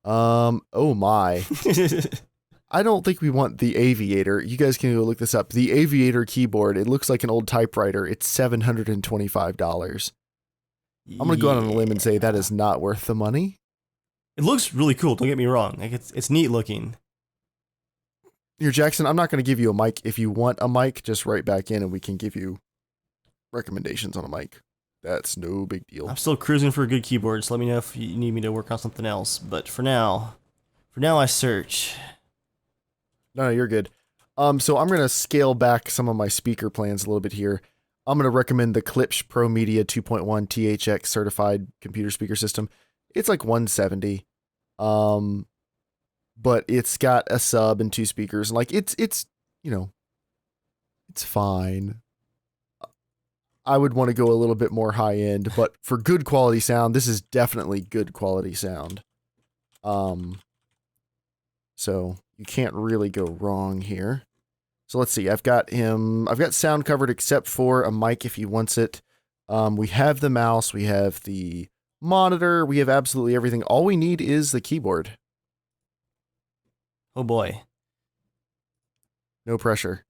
Speaker 1: Oh my. I don't think we want the Aviator. You guys can go look this up. The Aviator keyboard. It looks like an old typewriter. It's $725. I'm going to go out on a limb and say that is not worth the money.
Speaker 2: It looks really cool. Don't get me wrong. Like it's neat looking.
Speaker 1: Here, Jackson, I'm not going to give you a mic. If you want a mic, just write back in and we can give you recommendations on a mic. That's no big deal.
Speaker 2: I'm still cruising for a good keyboard, so let me know if you need me to work on something else. But for now I search.
Speaker 1: No, you're good. So I'm going to scale back some of my speaker plans a little bit here. I'm going to recommend the Klipsch Pro Media 2.1 THX certified computer speaker system. It's like $170. But it's got a sub and 2 speakers, and like it's it's fine. I would want to go a little bit more high end, but for good quality sound, this is definitely good quality sound. So you can't really go wrong here. So let's see. I've got sound covered except for a mic if he wants it. We have the mouse, we have the monitor, we have absolutely everything. All we need is the keyboard.
Speaker 2: Oh boy.
Speaker 1: No pressure.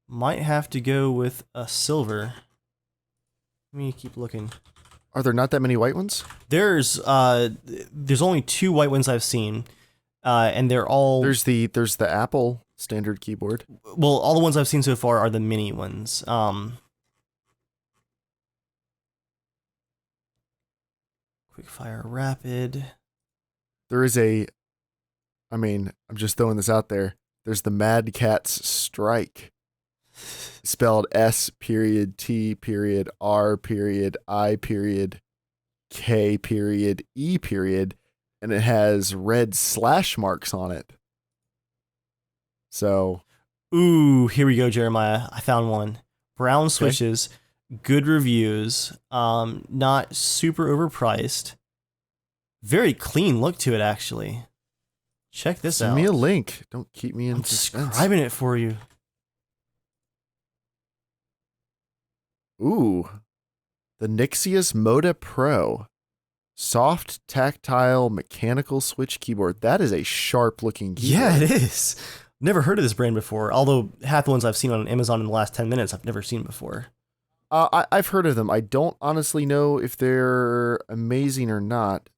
Speaker 2: Might have to go with a silver. Let me keep looking.
Speaker 1: Are there not that many white ones?
Speaker 2: There's only 2 white ones I've seen, and they're all.
Speaker 1: There's the Apple standard keyboard.
Speaker 2: Well, all the ones I've seen so far are the mini ones. Quickfire Rapid.
Speaker 1: There is I'm just throwing this out there. There's the Mad Catz Strike. Spelled S.R.I.I.K.E. And it has red slash marks on it. So.
Speaker 2: Ooh, here we go, Jeremiah. I found one. Brown switches, good reviews, not super overpriced. Very clean look to it, actually. Check this out.
Speaker 1: Send me a link. Don't keep me in suspense.
Speaker 2: I'm describing it for you.
Speaker 1: Ooh. The Nixius Moda Pro. Soft, tactile, mechanical switch keyboard. That is a sharp looking keyboard.
Speaker 2: Yeah, it is. Never heard of this brand before, although half the ones I've seen on Amazon in the last 10 minutes I've never seen before.
Speaker 1: I've heard of them. I don't honestly know if they're amazing or not.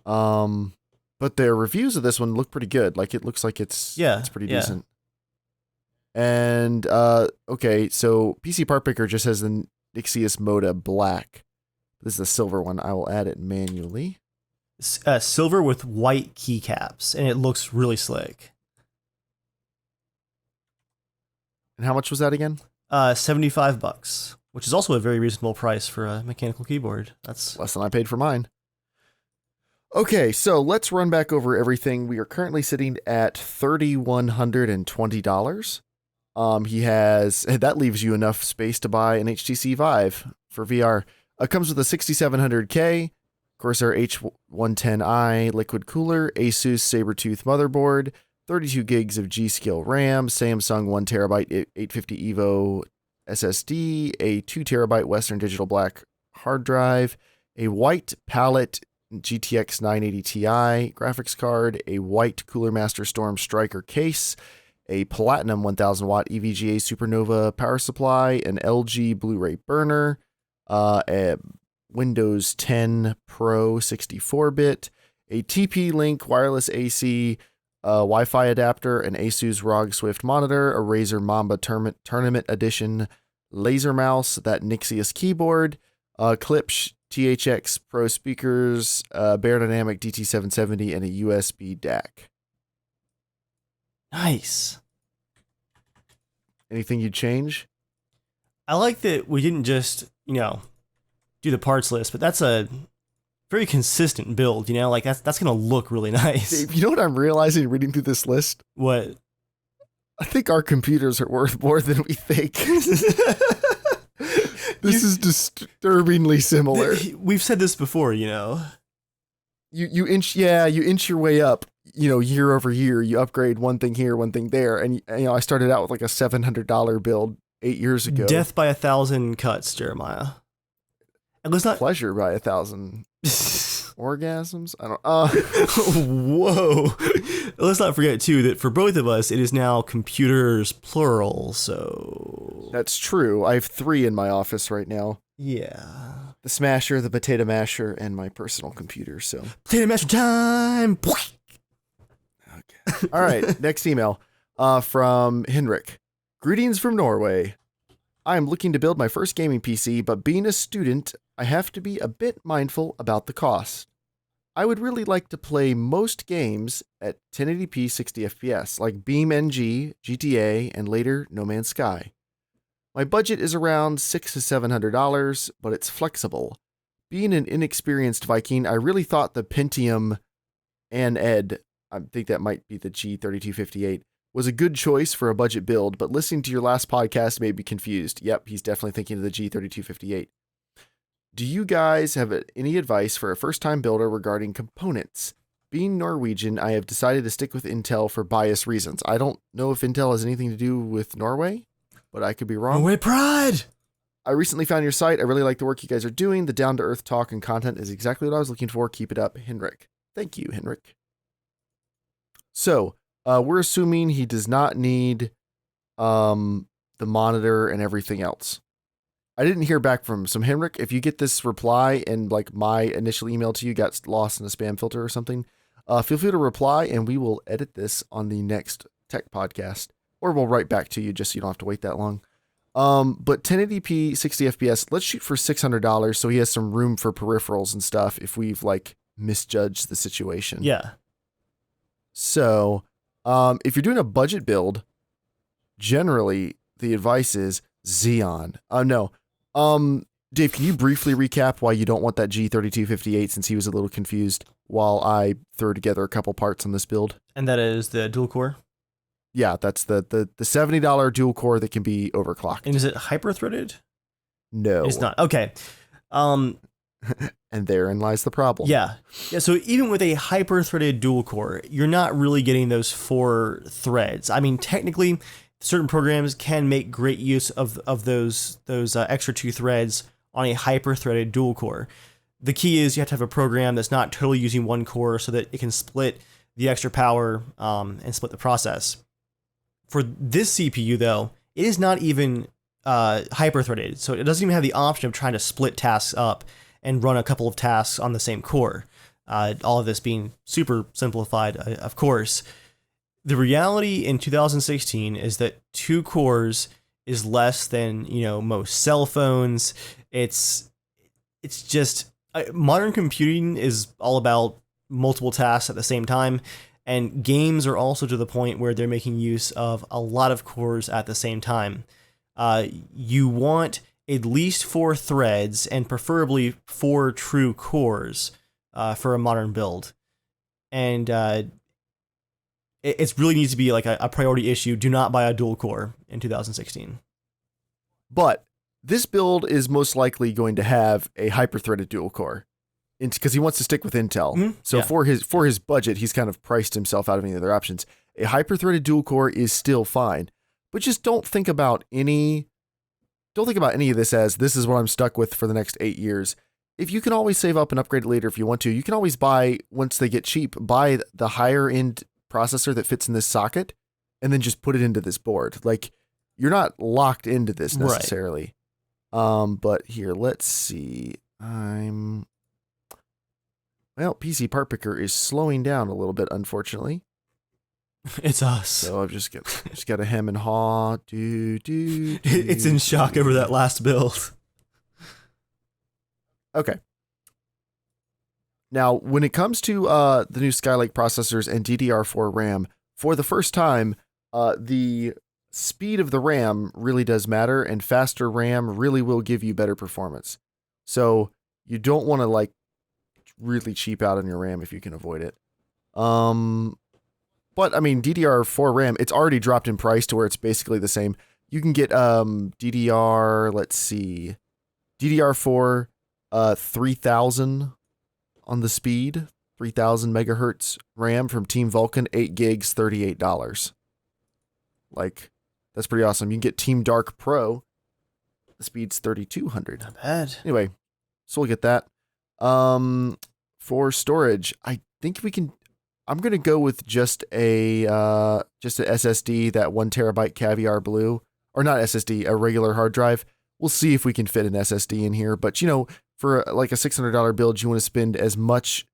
Speaker 1: But their reviews of this one look pretty good. Like it looks like it's pretty decent. And okay, so PC Part Picker just has the Nixius Moda Black. This is the silver one. I will add it manually.
Speaker 2: Silver with white keycaps, and it looks really slick.
Speaker 1: And how much was that again?
Speaker 2: $75, which is also a very reasonable price for a mechanical keyboard. That's
Speaker 1: less than I paid for mine. Okay, so let's run back over everything. We are currently sitting at $3,120. That leaves you enough space to buy an HTC Vive for VR. It comes with a 6700K, Corsair H110i liquid cooler, Asus Sabertooth motherboard, 32 gigs of G-Skill RAM, Samsung 1TB 850 EVO SSD, a 2TB Western Digital Black hard drive, a white palette GTX 980 Ti graphics card, a white Cooler Master Storm Striker case, a Platinum 1000 watt EVGA Supernova power supply, an LG Blu-ray burner, a Windows 10 Pro 64-bit, a TP-Link wireless AC Wi-Fi adapter, an Asus ROG Swift monitor, a Razer Mamba Tournament Edition laser mouse, that Nixius keyboard, Klipsch THX Pro speakers, Beyerdynamic DT770, and a USB DAC.
Speaker 2: Nice.
Speaker 1: Anything you'd change?
Speaker 2: I like that we didn't just, do the parts list, but that's a very consistent build, like that's going to look really nice.
Speaker 1: Dave, you know what I'm realizing reading through this list?
Speaker 2: What?
Speaker 1: I think our computers are worth more than we think. This is disturbingly similar.
Speaker 2: We've said this before,
Speaker 1: You inch your way up, year over year. You upgrade one thing here, one thing there, and I started out with like a $700 build 8 years ago.
Speaker 2: Death by 1,000 cuts, Jeremiah. And let's not
Speaker 1: pleasure by 1,000 orgasms. I don't.
Speaker 2: Whoa. Let's not forget too that for both of us, it is now computers plural. So
Speaker 1: that's true. I have 3 in my office right now.
Speaker 2: Yeah.
Speaker 1: The Smasher, the Potato Masher, and my personal computer. So
Speaker 2: Potato Masher time.
Speaker 1: Okay. All right. Next email from Henrik. Greetings from Norway. I am looking to build my first gaming PC, but being a student, I have to be a bit mindful about the cost. I would really like to play most games at 1080p 60 FPS, like BeamNG, GTA, and later No Man's Sky. My budget is around $600 to $700, but it's flexible. Being an inexperienced Viking, I really thought the Pentium and Ed, I think that might be the G3258, was a good choice for a budget build, but listening to your last podcast made me confused. Yep, he's definitely thinking of the G3258. Do you guys have any advice for a first-time builder regarding components? Being Norwegian, I have decided to stick with Intel for bias reasons. I don't know if Intel has anything to do with Norway, but I could be wrong.
Speaker 2: Norway pride!
Speaker 1: I recently found your site. I really like the work you guys are doing. The down-to-earth talk and content is exactly what I was looking for. Keep it up, Henrik. Thank you, Henrik. So, we're assuming he does not need the monitor and everything else. I didn't hear back from him. So Henrik, if you get this reply and like my initial email to you got lost in a spam filter or something, feel free to reply and we will edit this on the next tech podcast, or we'll write back to you just so you don't have to wait that long. But 1080p 60 FPS, let's shoot for $600 so he has some room for peripherals and stuff if we've like misjudged the situation.
Speaker 2: Yeah.
Speaker 1: So if you're doing a budget build, generally the advice is Xeon. No. Dave, can you briefly recap why you don't want that G3258 since he was a little confused while I throw together a couple parts on this build?
Speaker 2: And that is the dual core?
Speaker 1: Yeah, that's the $70 dual core that can be overclocked.
Speaker 2: And is it hyper-threaded?
Speaker 1: No.
Speaker 2: It's not. Okay.
Speaker 1: And therein lies the problem.
Speaker 2: Yeah. So even with a hyper-threaded dual core, you're not really getting those 4 threads. I mean, technically, certain programs can make great use of those extra 2 threads on a hyper-threaded dual core. The key is you have to have a program that's not totally using one core so that it can split the extra power and split the process. For this CPU, though, it is not even hyper-threaded, so it doesn't even have the option of trying to split tasks up and run a couple of tasks on the same core. All of this being super simplified, of course. The reality in 2016 is that 2 cores is less than, most cell phones. It's just modern computing is all about multiple tasks at the same time, and games are also to the point where they're making use of a lot of cores at the same time. You want at least 4 threads and preferably 4 true cores for a modern build. And it really needs to be like a priority issue. Do not buy a dual core in 2016.
Speaker 1: But this build is most likely going to have a hyper-threaded dual core. because he wants to stick with Intel.
Speaker 2: Mhm,
Speaker 1: So
Speaker 2: yeah.
Speaker 1: for his budget, he's kind of priced himself out of any other options. A hyper-threaded dual core is still fine, but just don't think about any of this as this is what I'm stuck with for the next 8 years. If you can always save up and upgrade it later if you want to, you can always buy, once they get cheap, buy the higher end processor that fits in this socket and then just put it into this board. Like, you're not locked into this necessarily. Right. But here, let's see. Well, PC Part Picker is slowing down a little bit, unfortunately.
Speaker 2: It's us.
Speaker 1: So I've just got to hem and haw.
Speaker 2: It's in shock over that last build.
Speaker 1: Okay. Now, when it comes to the new Skylake processors and DDR4 RAM, for the first time, the speed of the RAM really does matter, and faster RAM really will give you better performance. So you don't want to like really cheap out on your RAM if you can avoid it. But I mean, DDR4 RAM, it's already dropped in price to where it's basically the same. You can get DDR4 3000 on the speed, 3000 megahertz RAM from Team Vulcan, 8 gigs, $38. Like, that's pretty awesome. You can get Team Dark Pro. The speed's 3200.
Speaker 2: Not bad.
Speaker 1: Anyway, so we'll get that. For storage, I think I'm going to go with just a SSD, that 1 terabyte Caviar Blue, or not SSD, a regular hard drive. We'll see if we can fit an SSD in here, but for like a $600 build, you want to spend as much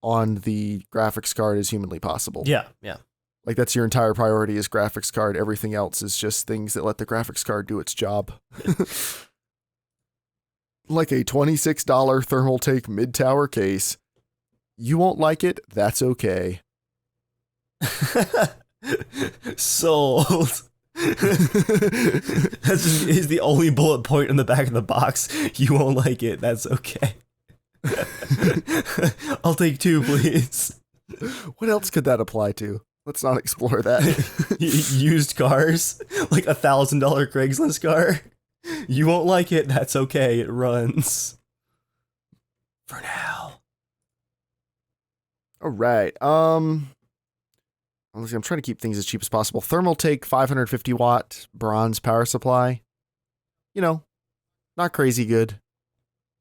Speaker 1: on the graphics card as humanly possible.
Speaker 2: Yeah.
Speaker 1: Like, that's your entire priority is graphics card. Everything else is just things that let the graphics card do its job. Like a $26 Thermaltake mid-tower case. You won't like it, that's okay.
Speaker 2: Sold. That's just is the only bullet point in the back of the box. You won't like it, that's okay. I'll take 2, please.
Speaker 1: What else could that apply to? Let's not explore that.
Speaker 2: Used cars, like $1,000 Craigslist car. You won't like it, that's okay, it runs. For now.
Speaker 1: All right. I'm trying to keep things as cheap as possible. Thermaltake 550 watt bronze power supply. Not crazy good.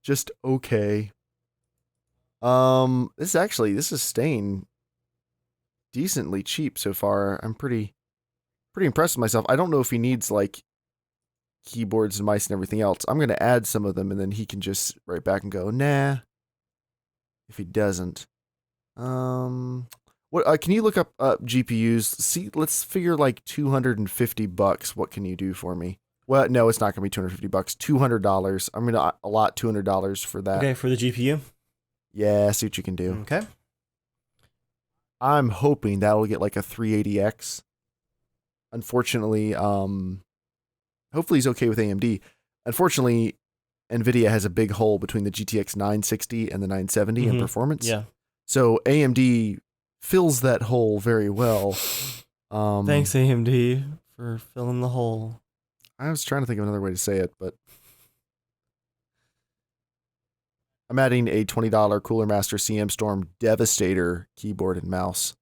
Speaker 1: Just okay. This is staying decently cheap so far. I'm pretty impressed with myself. I don't know if he needs like keyboards and mice and everything else. I'm going to add some of them and then he can just write back and go, nah. If he doesn't. What can you look up GPUs? See, let's figure like $250. What can you do for me? Well, no, it's not going to be $250. $200. I'm going to allot $200 for that.
Speaker 2: Okay, for the GPU?
Speaker 1: Yeah, see what you can do.
Speaker 2: Okay.
Speaker 1: I'm hoping that will get like a 380X. Unfortunately, hopefully he's okay with AMD. Unfortunately, NVIDIA has a big hole between the GTX 960 and the 970 in performance.
Speaker 2: Yeah.
Speaker 1: So AMD fills that hole very well.
Speaker 2: Thanks, AMD, for filling the hole.
Speaker 1: I was trying to think of another way to say it, but I'm adding a $20 Cooler Master CM Storm Devastator keyboard and mouse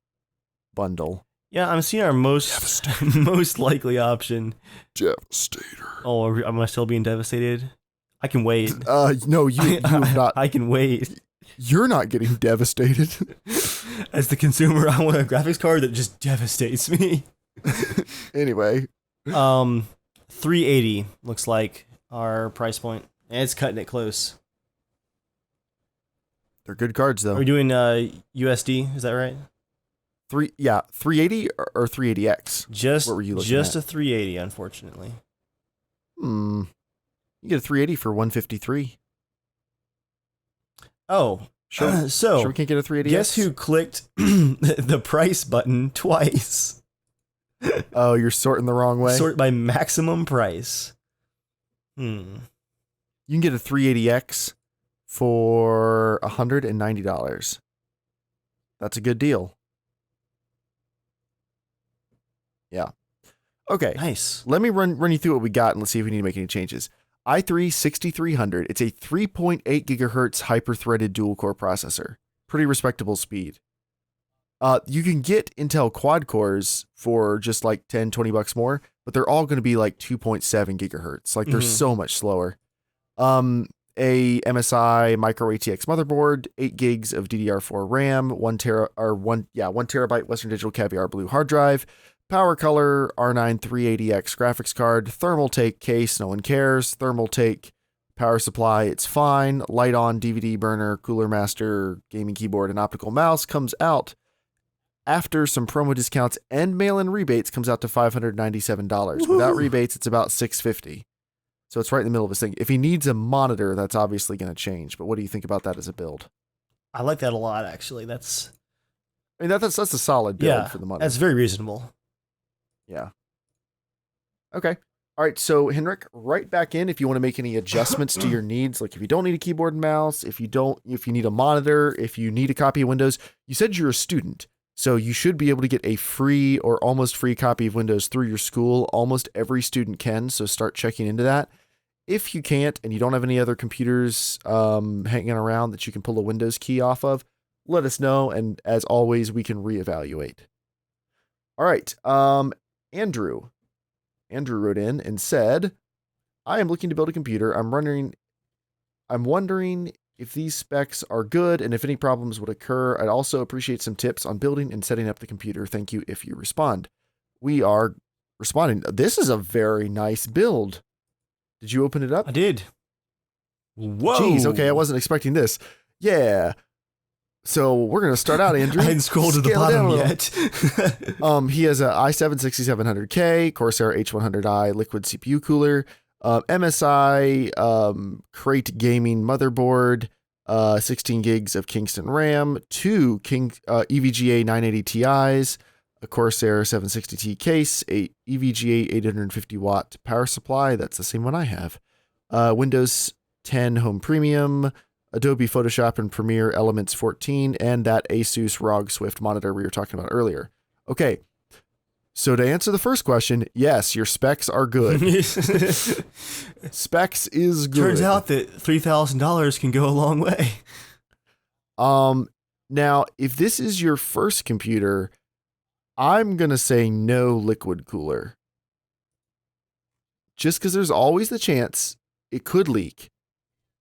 Speaker 1: bundle.
Speaker 2: Yeah, I'm seeing our most likely option.
Speaker 1: Devastator.
Speaker 2: Oh, am I still being devastated? I can wait.
Speaker 1: No, you have not.
Speaker 2: I can wait.
Speaker 1: You're not getting devastated.
Speaker 2: As the consumer, I want a graphics card that just devastates me.
Speaker 1: Anyway.
Speaker 2: 380 looks like our price point. And it's cutting it close.
Speaker 1: They're good cards, though.
Speaker 2: Are we doing USD? Is that right?
Speaker 1: 380 or 380X?
Speaker 2: Just,
Speaker 1: what were you looking
Speaker 2: just
Speaker 1: at?
Speaker 2: a 380, unfortunately.
Speaker 1: You get a 380 for 153.
Speaker 2: Oh,
Speaker 1: sure.
Speaker 2: So
Speaker 1: sure we can't get a 380X?
Speaker 2: Guess who clicked the price button twice?
Speaker 1: Oh, you're sorting the wrong way?
Speaker 2: Sort by maximum price.
Speaker 1: You can get a 380X for $190. That's a good deal. Yeah. Okay.
Speaker 2: Nice.
Speaker 1: Let me run you through what we got and let's see if we need to make any changes. i3 6300. It's a 3.8 gigahertz hyper-threaded dual-core processor. Pretty respectable speed. You can get Intel quad cores for just like $10-20 more, but they're all going to be like 2.7 gigahertz. Like they're so much slower. A MSI micro ATX motherboard, 8 gigs of DDR4 RAM, 1 terabyte Western Digital Caviar Blue hard drive, Power Color R9 380X graphics card, Thermaltake case, no one cares, Thermaltake power supply, it's fine, light on DVD burner, Cooler Master, gaming keyboard, and optical mouse comes out after some promo discounts and mail-in rebates comes out to $597.
Speaker 2: Woo-hoo.
Speaker 1: Without rebates, it's about $650. So it's right in the middle of his thing. If he needs a monitor, that's obviously going to change. But what do you think about that as a build?
Speaker 2: I like that a lot, actually. That's
Speaker 1: a solid build for the money.
Speaker 2: That's very reasonable.
Speaker 1: Yeah. Okay. All right. So Henrik, right back in if you want to make any adjustments to your needs. Like if you don't need a keyboard and mouse, if you need a monitor, if you need a copy of Windows, you said you're a student. So you should be able to get a free or almost free copy of Windows through your school. Almost every student can, so start checking into that. If you can't and you don't have any other computers hanging around that you can pull a Windows key off of, let us know, and as always, we can reevaluate. All right, Andrew wrote in and said, I am looking to build a computer. I'm wondering if these specs are good and if any problems would occur. I'd also appreciate some tips on building and setting up the computer. Thank you if you respond. We are responding. This is a very nice build. Did you open it up?
Speaker 2: I did. Whoa.
Speaker 1: Jeez, okay, I wasn't expecting this. Yeah. So we're going to start out, Andrew.
Speaker 2: I didn't scroll to the bottom yet.
Speaker 1: He has a i7 6700K, Corsair H100i liquid CPU cooler, MSI Crate Gaming motherboard, 16 gigs of Kingston RAM, 2 EVGA 980 Ti's, a Corsair 760T case, a EVGA 850 watt power supply. That's the same one I have. Windows 10 Home Premium, Adobe Photoshop and Premiere Elements 14, and that Asus ROG Swift monitor we were talking about earlier. Okay. So to answer the first question, yes, your specs are good. Specs is good.
Speaker 2: Turns out that $3,000 can go a long way.
Speaker 1: Now, if this is your first computer, I'm going to say no liquid cooler. Just because there's always the chance it could leak.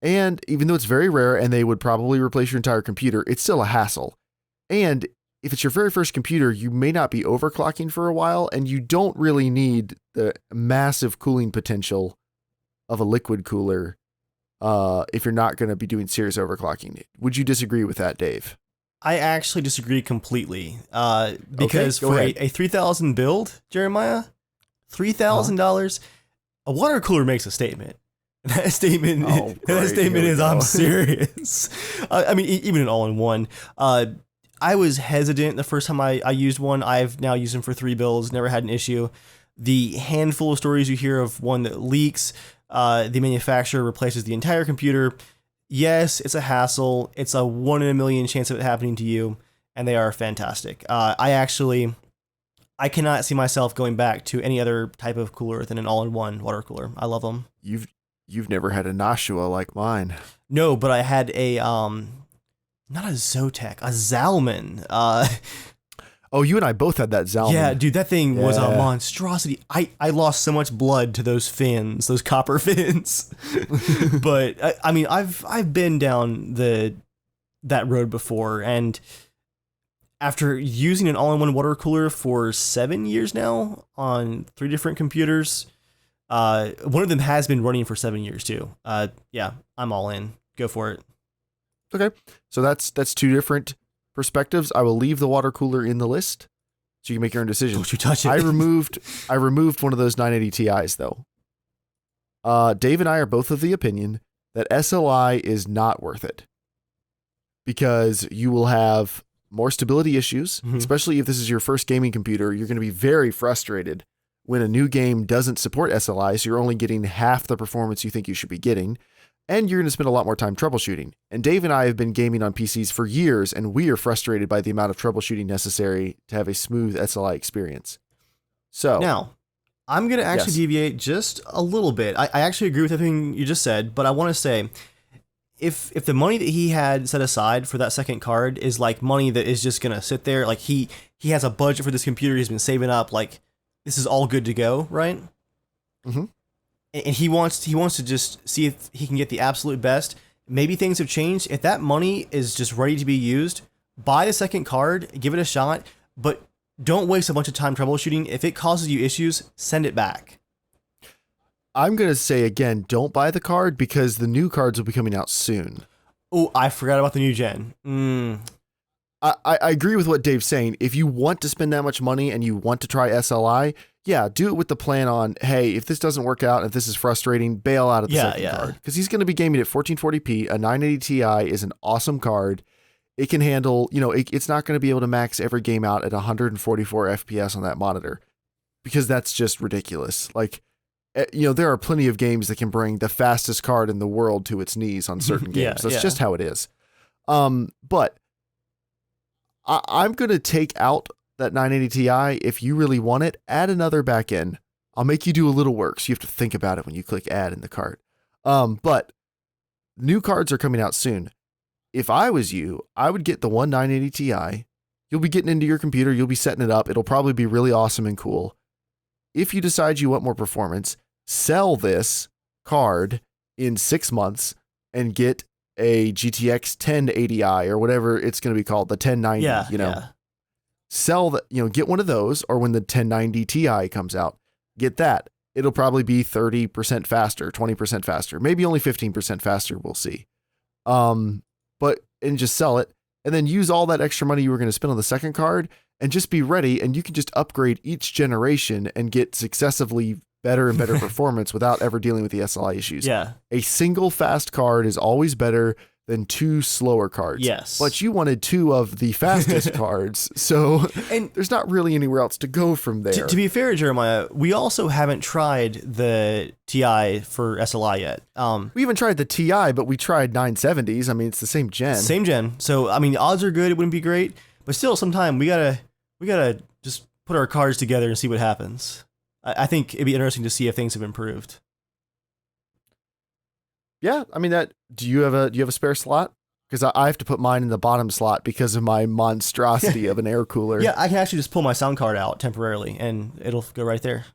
Speaker 1: And even though it's very rare and they would probably replace your entire computer, it's still a hassle. And if it's your very first computer, you may not be overclocking for a while, and you don't really need the massive cooling potential of a liquid cooler if you're not going to be doing serious overclocking. Would you disagree with that, Dave?
Speaker 2: I actually disagree completely. Because
Speaker 1: okay,
Speaker 2: for a $3,000 build, Jeremiah, $3,000, a water cooler makes a statement. That statement, is I'm serious. I mean, even an all-in-one. I was hesitant the first time I used one. I've now used them for 3 builds, never had an issue. The handful of stories you hear of one that leaks, the manufacturer replaces the entire computer. Yes, it's a hassle. It's a 1 in a million chance of it happening to you, and they are fantastic. I cannot see myself going back to any other type of cooler than an all-in-one water cooler. I love them.
Speaker 1: You've never had a Nashua like mine.
Speaker 2: No, but I had a not a Zotac, a Zalman.
Speaker 1: Oh, you and I both had that Zalman.
Speaker 2: Yeah, dude, that thing was a monstrosity. I lost so much blood to those fins, those copper fins. But I mean, I've been down that road before, and after using an all-in-one water cooler for 7 years now on 3 different computers, one of them has been running for 7 years too. Yeah, I'm all in. Go for it.
Speaker 1: Okay, so that's 2 different perspectives. I will leave the water cooler in the list so you can make your own decision.
Speaker 2: Don't you touch it.
Speaker 1: I removed one of those 980 Ti's though. Dave and I are both of the opinion that SLI is not worth it because you will have more stability issues, especially if this is your first gaming computer. You're going to be very frustrated when a new game doesn't support SLI, so you're only getting half the performance you think you should be getting. And you're going to spend a lot more time troubleshooting. And Dave and I have been gaming on PCs for years, and we are frustrated by the amount of troubleshooting necessary to have a smooth SLI experience. So
Speaker 2: now, I'm going to actually
Speaker 1: Yes.
Speaker 2: deviate just a little bit. I actually agree with everything you just said, but I want to say, if the money that he had set aside for that second card is like money that is just going to sit there, like he has a budget for this computer, he's been saving up, like this is all good to go, right?
Speaker 1: Mm-hmm.
Speaker 2: And he wants to just see if he can get the absolute best. Maybe things have changed. If that money is just ready to be used, buy the second card, give it a shot, but don't waste a bunch of time troubleshooting. If it causes you issues, send it back.
Speaker 1: I'm going to say again, don't buy the card because the new cards will be coming out soon.
Speaker 2: Oh, I forgot about the new gen.
Speaker 1: I agree with what Dave's saying. If you want to spend that much money and you want to try SLI, yeah, do it with the plan on, hey, if this doesn't work out, if this is frustrating, bail out of the second card. Because he's going to be gaming at 1440p. A 980 Ti is an awesome card. It can handle, it's not going to be able to max every game out at 144 FPS on that monitor because that's just ridiculous. Like, there are plenty of games that can bring the fastest card in the world to its knees on certain games. That's just how it is. But I'm going to take out that 980 Ti. If you really want it, add another back in. I'll make you do a little work, so you have to think about it when you click add in the cart. But new cards are coming out soon. If I was you, I would get the one 980 Ti. You'll be getting into your computer. You'll be setting it up. It'll probably be really awesome and cool. If you decide you want more performance, sell this card in 6 months and get a GTX 1080i or whatever it's going to be called, the 1090, Sell that, get one of those, or when the 1090 Ti comes out, get that. It'll probably be 30% faster, 20% faster, maybe only 15% faster. We'll see. And just sell it and then use all that extra money you were going to spend on the second card and just be ready. And you can just upgrade each generation and get successively better and better performance without ever dealing with the SLI issues.
Speaker 2: Yeah.
Speaker 1: A single fast card is always better than two slower cards.
Speaker 2: Yes.
Speaker 1: But you wanted two of the fastest cards. So
Speaker 2: and
Speaker 1: there's not really anywhere else to go from there.
Speaker 2: To be fair, Jeremiah, we also haven't tried the TI for SLI yet.
Speaker 1: We even tried the TI, but we tried 970s. I mean, it's the same gen.
Speaker 2: Same gen. So, I mean, the odds are good. It wouldn't be great. But still, sometime we gotta just put our cards together and see what happens. I think it'd be interesting to see if things have improved.
Speaker 1: Yeah, I mean do you have a spare slot? Because I have to put mine in the bottom slot because of my monstrosity of an air cooler.
Speaker 2: Yeah, I can actually just pull my sound card out temporarily and it'll go right there.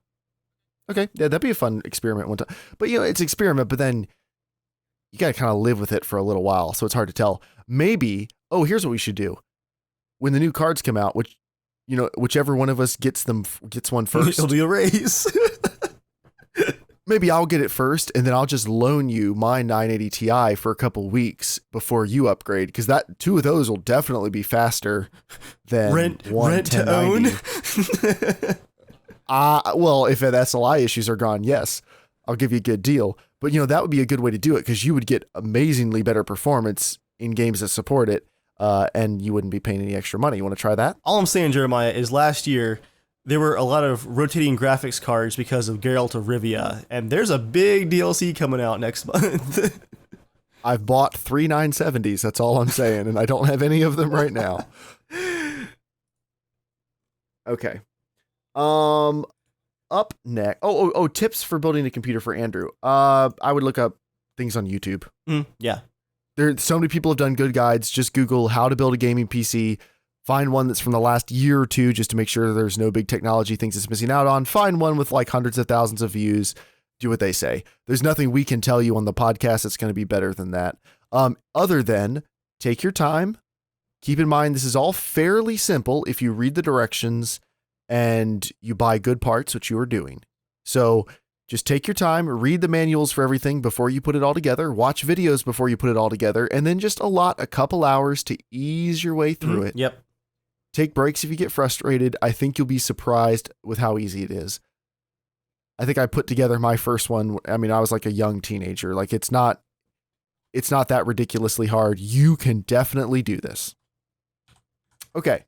Speaker 1: Okay, yeah, that'd be a fun experiment one time. But it's an experiment, but then you gotta kind of live with it for a little while, so it's hard to tell. Maybe, here's what we should do. When the new cards come out, whichever one of us gets one first.
Speaker 2: It'll be a race.
Speaker 1: Maybe I'll get it first, and then I'll just loan you my 980 Ti for a couple weeks before you upgrade, because that two of those will definitely be faster than
Speaker 2: rent to own.
Speaker 1: Well, if SLI issues are gone, yes, I'll give you a good deal. But that would be a good way to do it because you would get amazingly better performance in games that support it, and you wouldn't be paying any extra money. You want to try that?
Speaker 2: All I'm saying, Jeremiah, is last year there were a lot of rotating graphics cards because of Geralt of Rivia, and there's a big DLC coming out next month.
Speaker 1: I've bought 3 970s, that's all I'm saying, and I don't have any of them right now. Okay. Up next. Tips for building a computer for Andrew. I would look up things on YouTube.
Speaker 2: Yeah.
Speaker 1: So many people have done good guides. Just Google how to build a gaming PC. Find one that's from the last year or two just to make sure there's no big technology things it's missing out on. Find one with like hundreds of thousands of views. Do what they say. There's nothing we can tell you on the podcast that's going to be better than that. Other than take your time. Keep in mind, this is all fairly simple if you read the directions and you buy good parts, which you are doing. So just take your time, read the manuals for everything before you put it all together, watch videos before you put it all together, and then just allot a couple hours to ease your way through it.
Speaker 2: Yep.
Speaker 1: Take breaks if you get frustrated. I think you'll be surprised with how easy it is. I think I put together my first one. I mean, I was like a young teenager. Like it's not that ridiculously hard. You can definitely do this. Okay.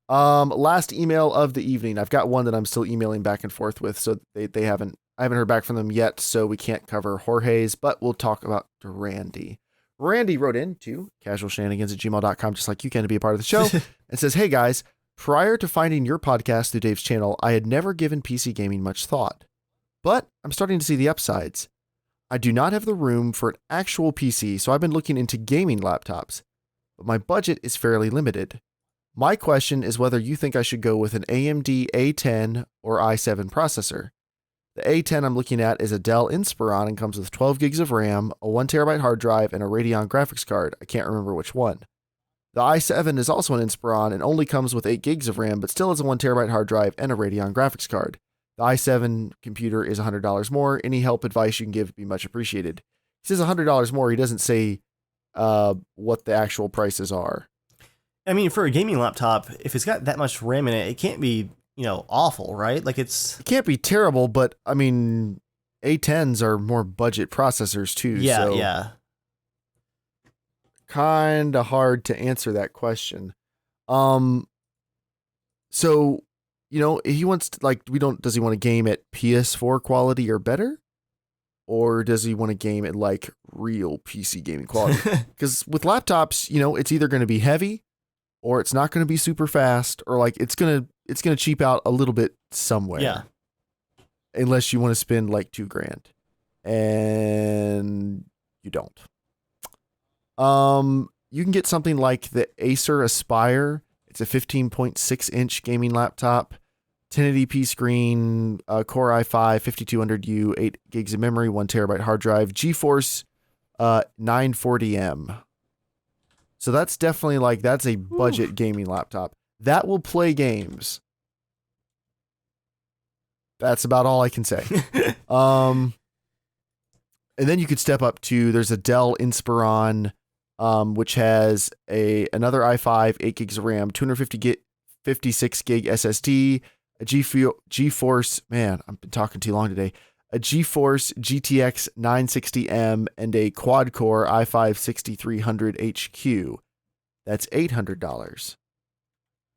Speaker 1: Last email of the evening. I've got one that I'm still emailing back and forth with. So I haven't heard back from them yet. So we can't cover Jorge's, but we'll talk about Randy. Randy wrote in to casualshenanigans@gmail.com, just like you can, to be a part of the show, and says, "Hey guys, Prior to finding your podcast through Dave's channel, I had never given PC gaming much thought. But I'm starting to see the upsides. I do not have the room for an actual PC, so I've been looking into gaming laptops. But my budget is fairly limited. My question is whether you think I should go with an AMD A10 or i7 processor. The A10 I'm looking at is a Dell Inspiron and comes with 12 gigs of RAM, a 1TB hard drive, and a Radeon graphics card. I can't remember which one. The i7 is also an Inspiron and only comes with 8 gigs of RAM, but still has a 1TB hard drive and a Radeon graphics card. The i7 computer is $100 more. Any help, advice you can give would be much appreciated. He says $100 more. He doesn't say what the actual prices are.
Speaker 2: I mean, for a gaming laptop, if it's got that much RAM in it, it can't be, awful, right? Like
Speaker 1: It can't be terrible, but I mean, A10s are more budget processors too.
Speaker 2: Yeah,
Speaker 1: so
Speaker 2: yeah.
Speaker 1: Kind of hard to answer that question. So, he wants to, does he want to game at PS4 quality or better? Or does he want to game at like real PC gaming quality? Because with laptops, it's either going to be heavy or it's not going to be super fast, or like it's going to cheap out a little bit somewhere.
Speaker 2: Yeah.
Speaker 1: Unless you want to spend like $2,000, and you don't. You can get something like the Acer Aspire. It's a 15.6-inch gaming laptop, 1080p screen, Core i5, 5200U, 8 gigs of memory, 1TB hard drive, GeForce 940M. So that's definitely that's a budget gaming laptop. That will play games. That's about all I can say. And then you could step up to, there's a Dell Inspiron, which has another i5, 8 gigs of RAM, 56 gig SSD, a GeForce, man, I've been talking too long today, a GeForce GTX 960M, and a quad-core i5 6300 HQ. That's $800.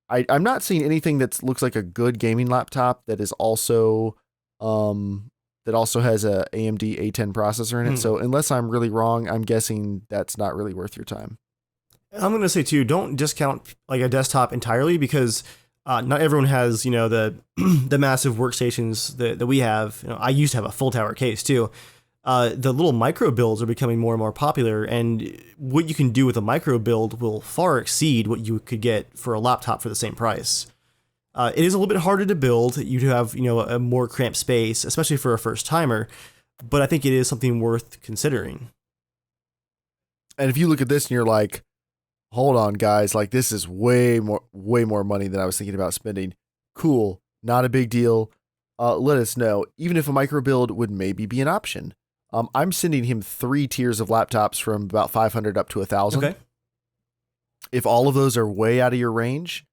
Speaker 1: I'm not seeing anything that looks like a good gaming laptop that is also has a AMD A10 processor in it. So unless I'm really wrong, I'm guessing that's not really worth your time.
Speaker 2: I'm going to say too, don't discount like a desktop entirely, because not everyone has, the the massive workstations that we have. I used to have a full tower case too. The little micro builds are becoming more and more popular, and what you can do with a micro build will far exceed what you could get for a laptop for the same price. It is a little bit harder to build. You have, a more cramped space, especially for a first timer, but I think it is something worth considering.
Speaker 1: And if you look at this and you're like, hold on, guys, like this is way more money than I was thinking about spending. Cool. Not a big deal. Let us know. Even if a micro build would maybe be an option. I'm sending him 3 tiers of laptops from about 500 up to 1,000.
Speaker 2: Okay.
Speaker 1: If all of those are way out of your range,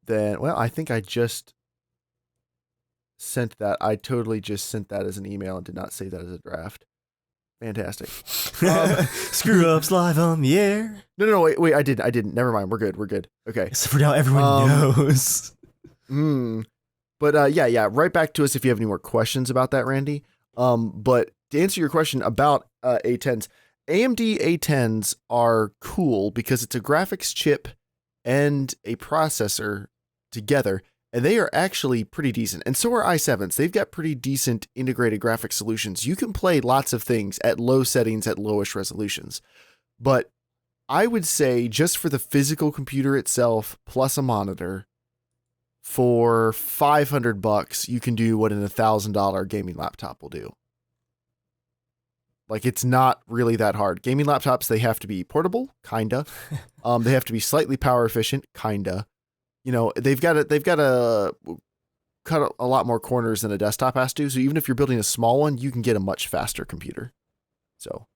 Speaker 1: then, well, I think I just sent that. I totally just sent that as an email and did not save that as a draft. Fantastic.
Speaker 2: Screw ups live on the air.
Speaker 1: No, wait, I didn't. Never mind. We're good. Okay.
Speaker 2: So for now, everyone knows.
Speaker 1: But yeah, right back to us if you have any more questions about that, Randy. But to answer your question about A10s, AMD A10s are cool because it's a graphics chip and a processor together, and they are actually pretty decent. And so are i7s. They've got pretty decent integrated graphic solutions. You can play lots of things at low settings at lowish resolutions. But I would say just for the physical computer itself plus a monitor, for $500, you can do what an $1,000 gaming laptop will do. Like, it's not really that hard. Gaming laptops, they have to be portable, kinda. They have to be slightly power efficient, kinda. They've got to cut a lot more corners than a desktop has to. So even if you're building a small one, you can get a much faster computer. So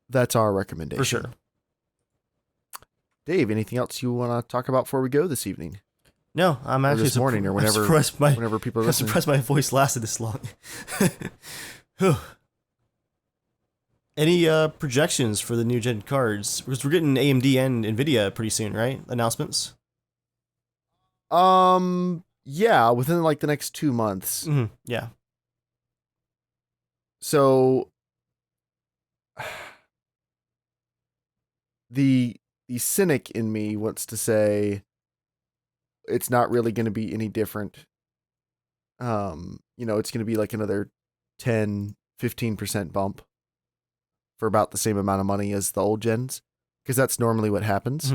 Speaker 1: that's our recommendation.
Speaker 2: For sure.
Speaker 1: Dave, anything else you want to talk about before we go this evening?
Speaker 2: No, I'm actually
Speaker 1: this morning or whenever people are listening.
Speaker 2: I'm surprised my voice lasted this long. Any projections for the new gen cards? Because we're getting AMD and Nvidia pretty soon, right? Announcements.
Speaker 1: Yeah, within like the next 2 months.
Speaker 2: Mm-hmm. Yeah.
Speaker 1: So the cynic in me wants to say it's not really going to be any different. It's going to be like another 10, 15% bump for about the same amount of money as the old gens, because that's normally what happens.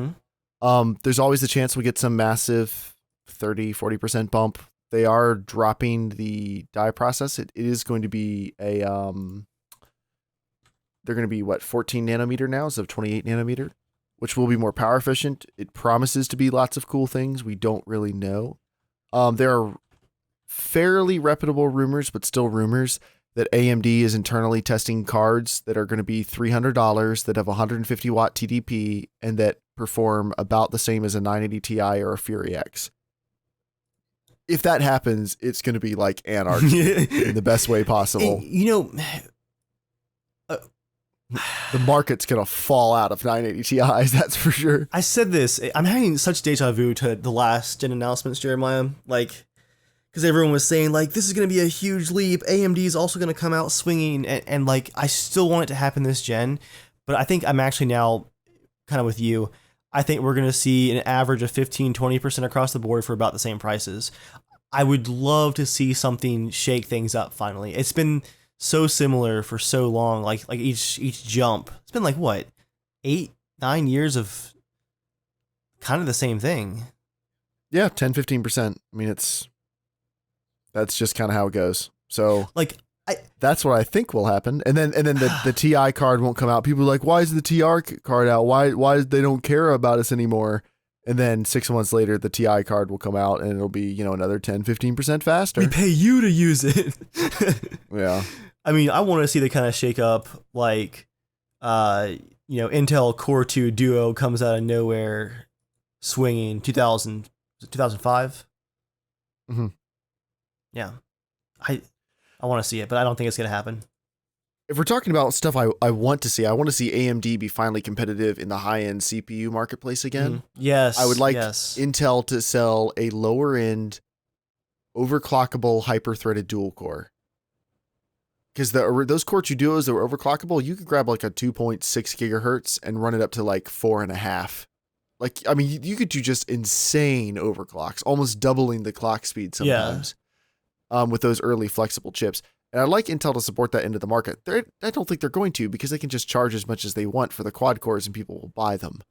Speaker 1: There's always the chance we get some massive 30, 40% bump. They are dropping the die process. It is going to be they're going to be 14 nanometer now instead of 28 nanometer, which will be more power efficient. It promises to be lots of cool things. We don't really know. There are fairly reputable rumors, but still rumors, that AMD is internally testing cards that are going to be $300 that have 150 watt TDP and that perform about the same as a 980 Ti or a Fury X. If that happens, it's going to be like anarchy in the best way possible. The market's going to fall out of 980 Ti's, that's for sure.
Speaker 2: I said this. I'm having such deja vu to the last gen announcements, Jeremiah. Because everyone was saying, this is going to be a huge leap. AMD is also going to come out swinging. And I still want it to happen this gen. But I think I'm actually now kind of with you. I think we're going to see an average of 15, 20% across the board for about the same prices. I would love to see something shake things up finally. It's been so similar for so long. Like each jump. It's been 8, 9 years of kind of the same thing.
Speaker 1: Yeah, 10, 15%. I mean, that's just kind of how it goes. So that's what I think will happen. And then the TI card won't come out. People are like, why is the TR card out? Why they don't care about us anymore? And then 6 months later, the TI card will come out and it'll be, another 10, 15% faster.
Speaker 2: We pay you to use it.
Speaker 1: Yeah.
Speaker 2: I mean, I want to see the kind of shake up Intel Core 2 Duo comes out of nowhere swinging 2005.
Speaker 1: Mm-hmm.
Speaker 2: Yeah, I want to see it, but I don't think it's going to happen.
Speaker 1: If we're talking about stuff I want to see AMD be finally competitive in the high-end CPU marketplace again.
Speaker 2: Yes.
Speaker 1: I would like Intel to sell a lower-end, overclockable, hyper-threaded dual-core. Because those Core 2 Duos that were overclockable, you could grab a 2.6 gigahertz and run it up to 4.5. You could do just insane overclocks, almost doubling the clock speed sometimes. With those early flexible chips. And I'd like Intel to support that into the market. I don't think they're going to, because they can just charge as much as they want for the quad cores and people will buy them.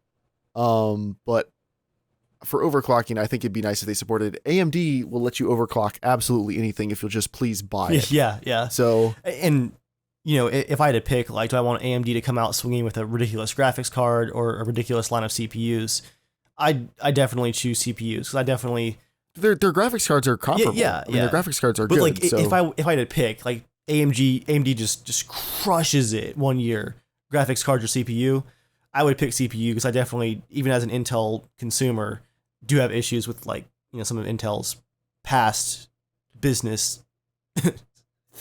Speaker 1: But for overclocking, I think it'd be nice if they supported. AMD will let you overclock absolutely anything if you'll just please buy it.
Speaker 2: Yeah.
Speaker 1: So,
Speaker 2: and if I had to pick, do I want AMD to come out swinging with a ridiculous graphics card or a ridiculous line of CPUs? I definitely choose CPUs, because I definitely...
Speaker 1: Their graphics cards are comparable.
Speaker 2: Yeah.
Speaker 1: Their graphics cards are good.
Speaker 2: But if I had to pick, AMD just crushes it one year, graphics cards or CPU, I would pick CPU, because I definitely, even as an Intel consumer, do have issues with some of Intel's past business things.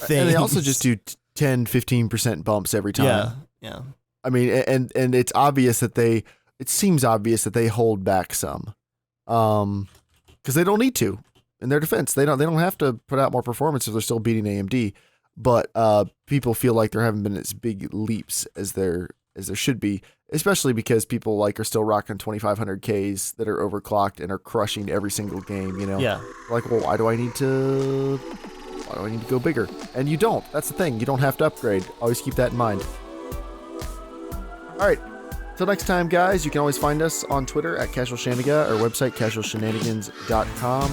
Speaker 1: And they also just do 10, 15% bumps every time.
Speaker 2: Yeah.
Speaker 1: I mean, and it's obvious that it seems obvious that they hold back some. Because they don't need to. In their defense, they don't have to put out more performance if they're still beating AMD. But people feel like there haven't been as big leaps as there should be, especially because people are still rocking 2500Ks that are overclocked and are crushing every single game.
Speaker 2: Yeah.
Speaker 1: Well, why do I need to go bigger? And you don't. That's the thing. You don't have to upgrade. Always keep that in mind. All right. Till next time, guys, you can always find us on Twitter at casualshenanigans, our website, casualshenanigans.com.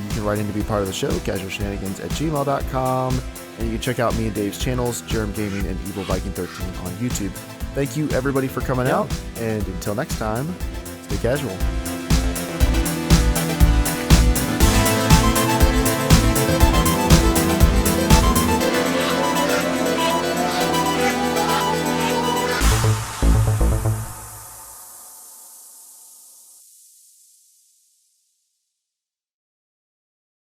Speaker 1: You can write in to be part of the show, casualshenanigans@gmail.com. And you can check out me and Dave's channels, Germ Gaming and Evil Viking 13 on YouTube. Thank you, everybody, for coming out. And until next time, stay casual.